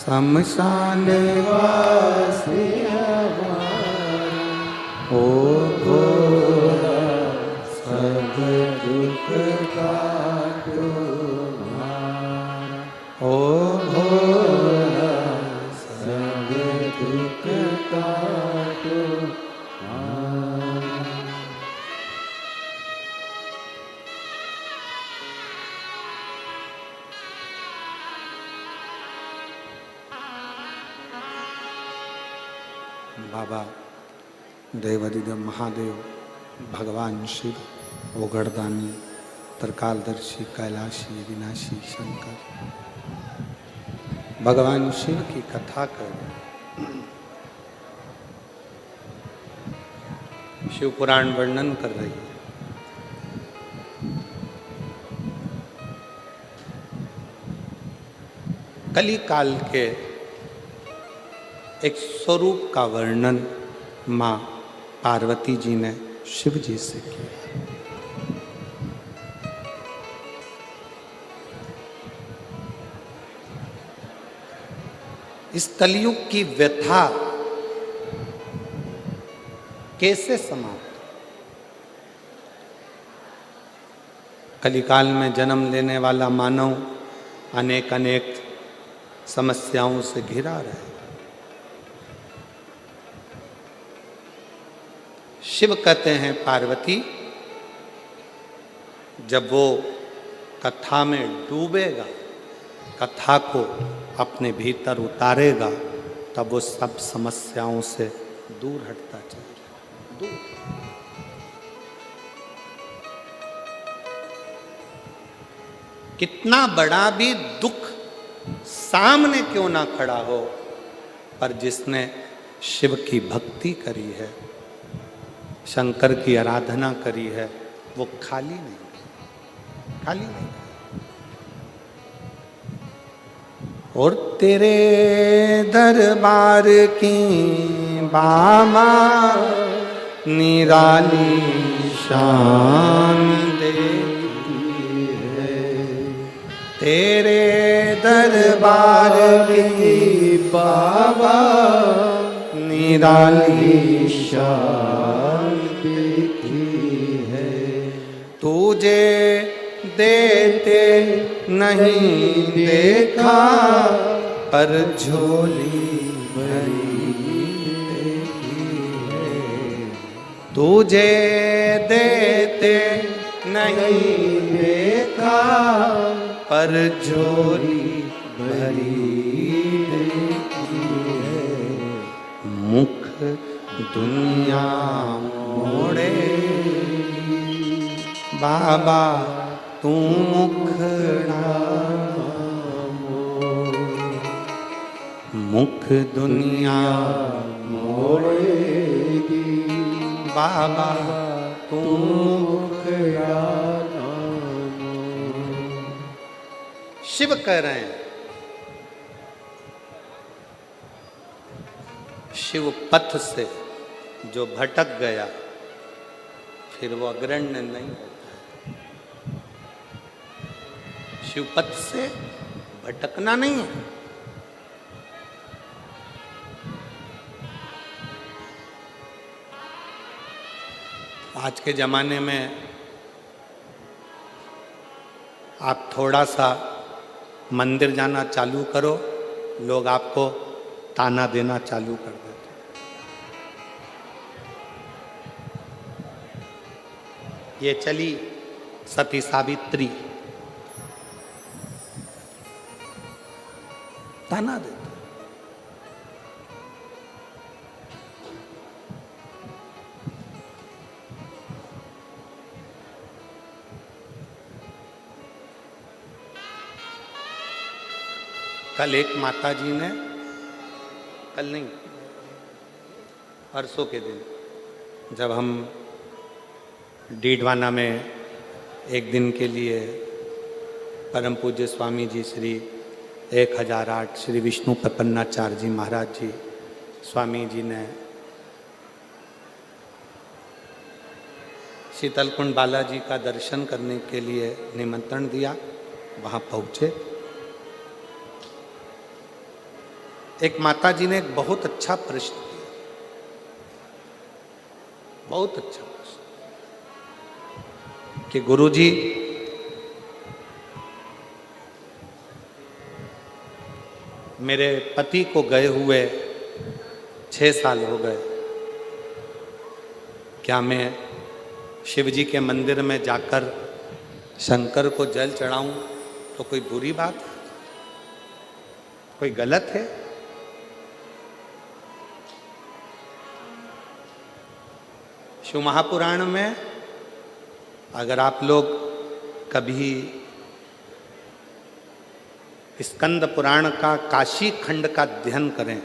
शमशान वासी ओ भोला सब दुख काटो ओ भोला सब दुख काटो बाबा देवादिदेव महादेव भगवान शिव ओगड़दानी त्रिकालदर्शी कैलाशी विनाशी शंकर भगवान शिव की कथा कर शिव पुराण वर्णन कर रही है। कली काल के एक स्वरूप का वर्णन मां पार्वती जी ने शिव जी से किया। इस कलयुग की व्यथा कैसे समाप्त? कलिकाल में जन्म लेने वाला मानव अनेक अनेक समस्याओं से घिरा रहे। शिव कहते हैं पार्वती, जब वो कथा में डूबेगा, कथा को अपने भीतर उतारेगा, तब वो सब समस्याओं से दूर हटता चलेगा। दूर कितना बड़ा भी दुख सामने क्यों ना खड़ा हो, पर जिसने शिव की भक्ति करी है, शंकर की आराधना करी है, वो खाली नहीं, खाली नहीं। और तेरे दरबार की बाबा निराली शान देती है, तेरे दरबार की बाबा निराली शान देखी है। तुझे देते नहीं देखा पर झोली भरी देखी है। तुझे देते नहीं देखा पर झोली भरी देखी है। मुख दुनिया मोड़े बाबा तू मुखड़ा मुख दुनिया मोड़ेगी बाबा तू मुखड़ा शिव कह रहे हैं शिव पथ से जो भटक गया फिर वो अग्रण्य नहीं होता। शिव पथ से भटकना नहीं है। आज के जमाने में आप थोड़ा सा मंदिर जाना चालू करो, लोग आपको ताना देना चालू कर देते। ये चली सती सावित्री, ताना देते। कल एक माता जी ने, कल नहीं परसों के दिन जब हम डीडवाना में एक दिन के लिए परम पूज्य स्वामी जी श्री 1008 श्री विष्णु प्रपन्नाचार्य जी महाराज जी स्वामी जी ने शीतलकुंड बालाजी का दर्शन करने के लिए निमंत्रण दिया, वहाँ पहुँचे। एक माता जी ने एक बहुत अच्छा प्रश्न किया, बहुत अच्छा प्रश्न कि गुरुजी मेरे पति को गए हुए 6 साल हो गए, क्या मैं शिव जी के मंदिर में जाकर शंकर को जल चढ़ाऊं तो कोई बुरी बात है, कोई गलत है? शिव महापुराण में अगर आप लोग कभी स्कंद पुराण का काशी खंड का अध्ययन करें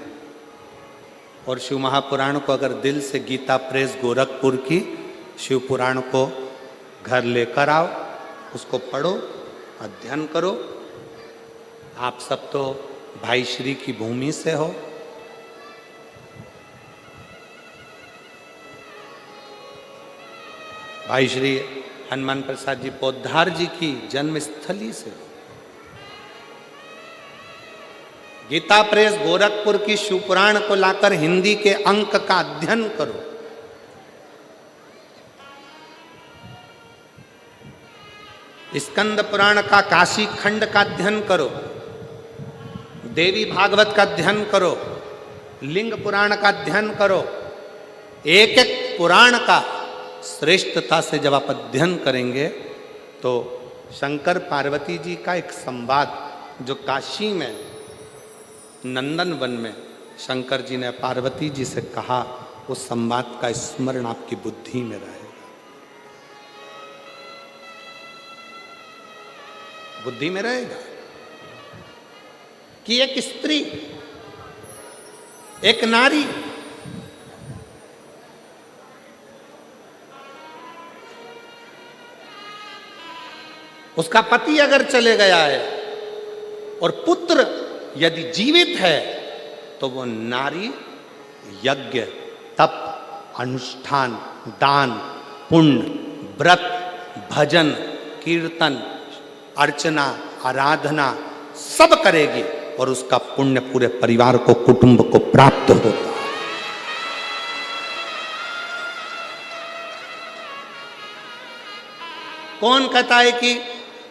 और शिव महापुराण को अगर दिल से गीता प्रेस गोरखपुर की शिव पुराण को घर लेकर आओ, उसको पढ़ो, अध्ययन करो। आप सब तो भाई श्री की भूमि से हो। भाई श्री हनुमान प्रसाद जी पोद्दार जी की जन्मस्थली से हो। गीता प्रेस गोरखपुर की शिवपुराण को लाकर हिंदी के अंक का अध्ययन करो। स्कंद पुराण का काशी खंड का अध्ययन करो, देवी भागवत का अध्ययन करो, लिंग पुराण का अध्ययन करो। एक एक पुराण का श्रेष्ठता से जब आप अध्ययन करेंगे तो शंकर पार्वती जी का एक संवाद जो काशी में नंदन वन में शंकर जी ने पार्वती जी से कहा, उस संवाद का स्मरण आपकी बुद्धि में रहेगा। बुद्धि में रहेगा कि एक स्त्री, एक नारी उसका पति अगर चले गया है और पुत्र यदि जीवित है तो वो नारी यज्ञ, तप, अनुष्ठान, दान, पुण्य, व्रत, भजन, कीर्तन, अर्चना आराधना सब करेगी और उसका पुण्य पूरे परिवार को, कुटुंब को प्राप्त होता है। कौन कहता है कि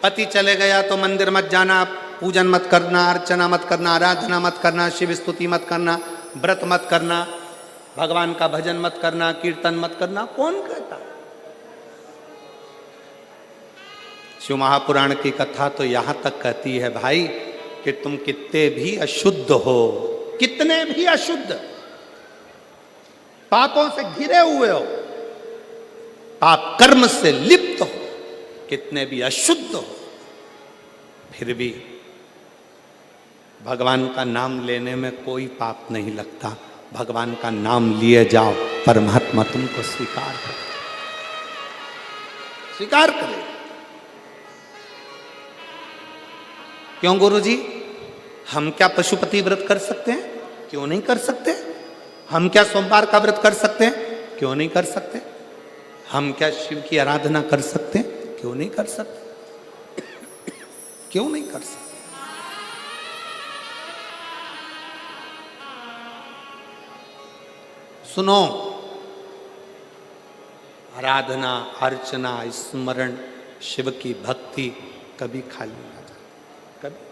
पति चले गया तो मंदिर मत जाना, पूजन मत करना, अर्चना मत करना, आराधना मत करना, शिव स्तुति मत करना, व्रत मत करना, भगवान का भजन मत करना, कीर्तन मत करना? कौन कहता? शिव महापुराण की कथा तो यहां तक कहती है भाई कि तुम कितने भी अशुद्ध हो, कितने भी अशुद्ध, पापों से घिरे हुए हो, पाप कर्म से लिप्त हो, कितने भी अशुद्ध हो, फिर भी भगवान का नाम लेने में कोई पाप नहीं लगता। भगवान का नाम लिए जाओ, परमात्मा तुमको स्वीकार करे, स्वीकार करे। क्यों गुरुजी? हम क्या पशुपति व्रत कर सकते हैं? क्यों नहीं कर सकते? हम क्या सोमवार का व्रत कर सकते हैं? क्यों नहीं कर सकते? हम क्या शिव की आराधना कर सकते हैं? क्यों नहीं कर सकते? क्यों नहीं कर सकते? सुनो, आराधना, अर्चना, स्मरण, शिव की भक्ति कभी खाली ना जाए, कभी।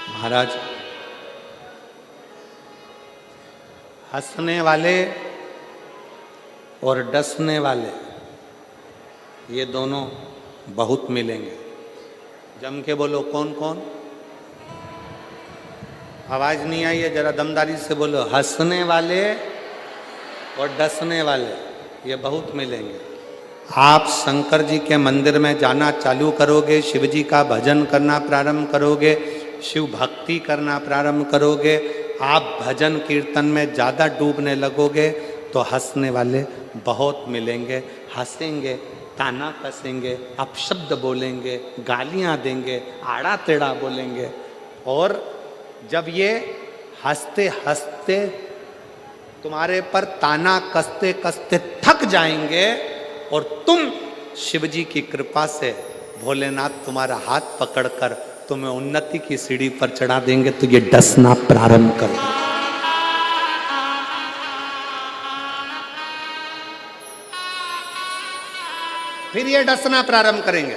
महाराज, हंसने वाले और डसने वाले ये दोनों बहुत मिलेंगे। जम के बोलो, कौन कौन? आवाज नहीं आई है, जरा दमदारी से बोलो। हंसने वाले और डसने वाले ये बहुत मिलेंगे। आप शंकर जी के मंदिर में जाना चालू करोगे, शिव जी का भजन करना प्रारंभ करोगे, शिव भक्ति करना प्रारंभ करोगे, आप भजन कीर्तन में ज़्यादा डूबने लगोगे तो हंसने वाले बहुत मिलेंगे। हंसेंगे, ताना कसेंगे, अपशब्द बोलेंगे, गालियां देंगे, आड़ा टेढ़ा बोलेंगे। और जब ये हंसते हंसते तुम्हारे पर ताना कसते कसते थक जाएंगे और तुम शिव जी की कृपा से भोलेनाथ तुम्हारा हाथ पकड़कर तुम्हें उन्नति की सीढ़ी पर चढ़ा देंगे तो ये डसना प्रारंभ कर दो। फिर ये डसना प्रारंभ करेंगे।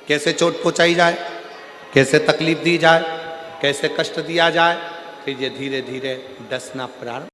कैसे चोट पहुंचाई जाए, कैसे तकलीफ दी जाए, कैसे कष्ट दिया जाए, फिर ये धीरे धीरे डसना प्रारंभ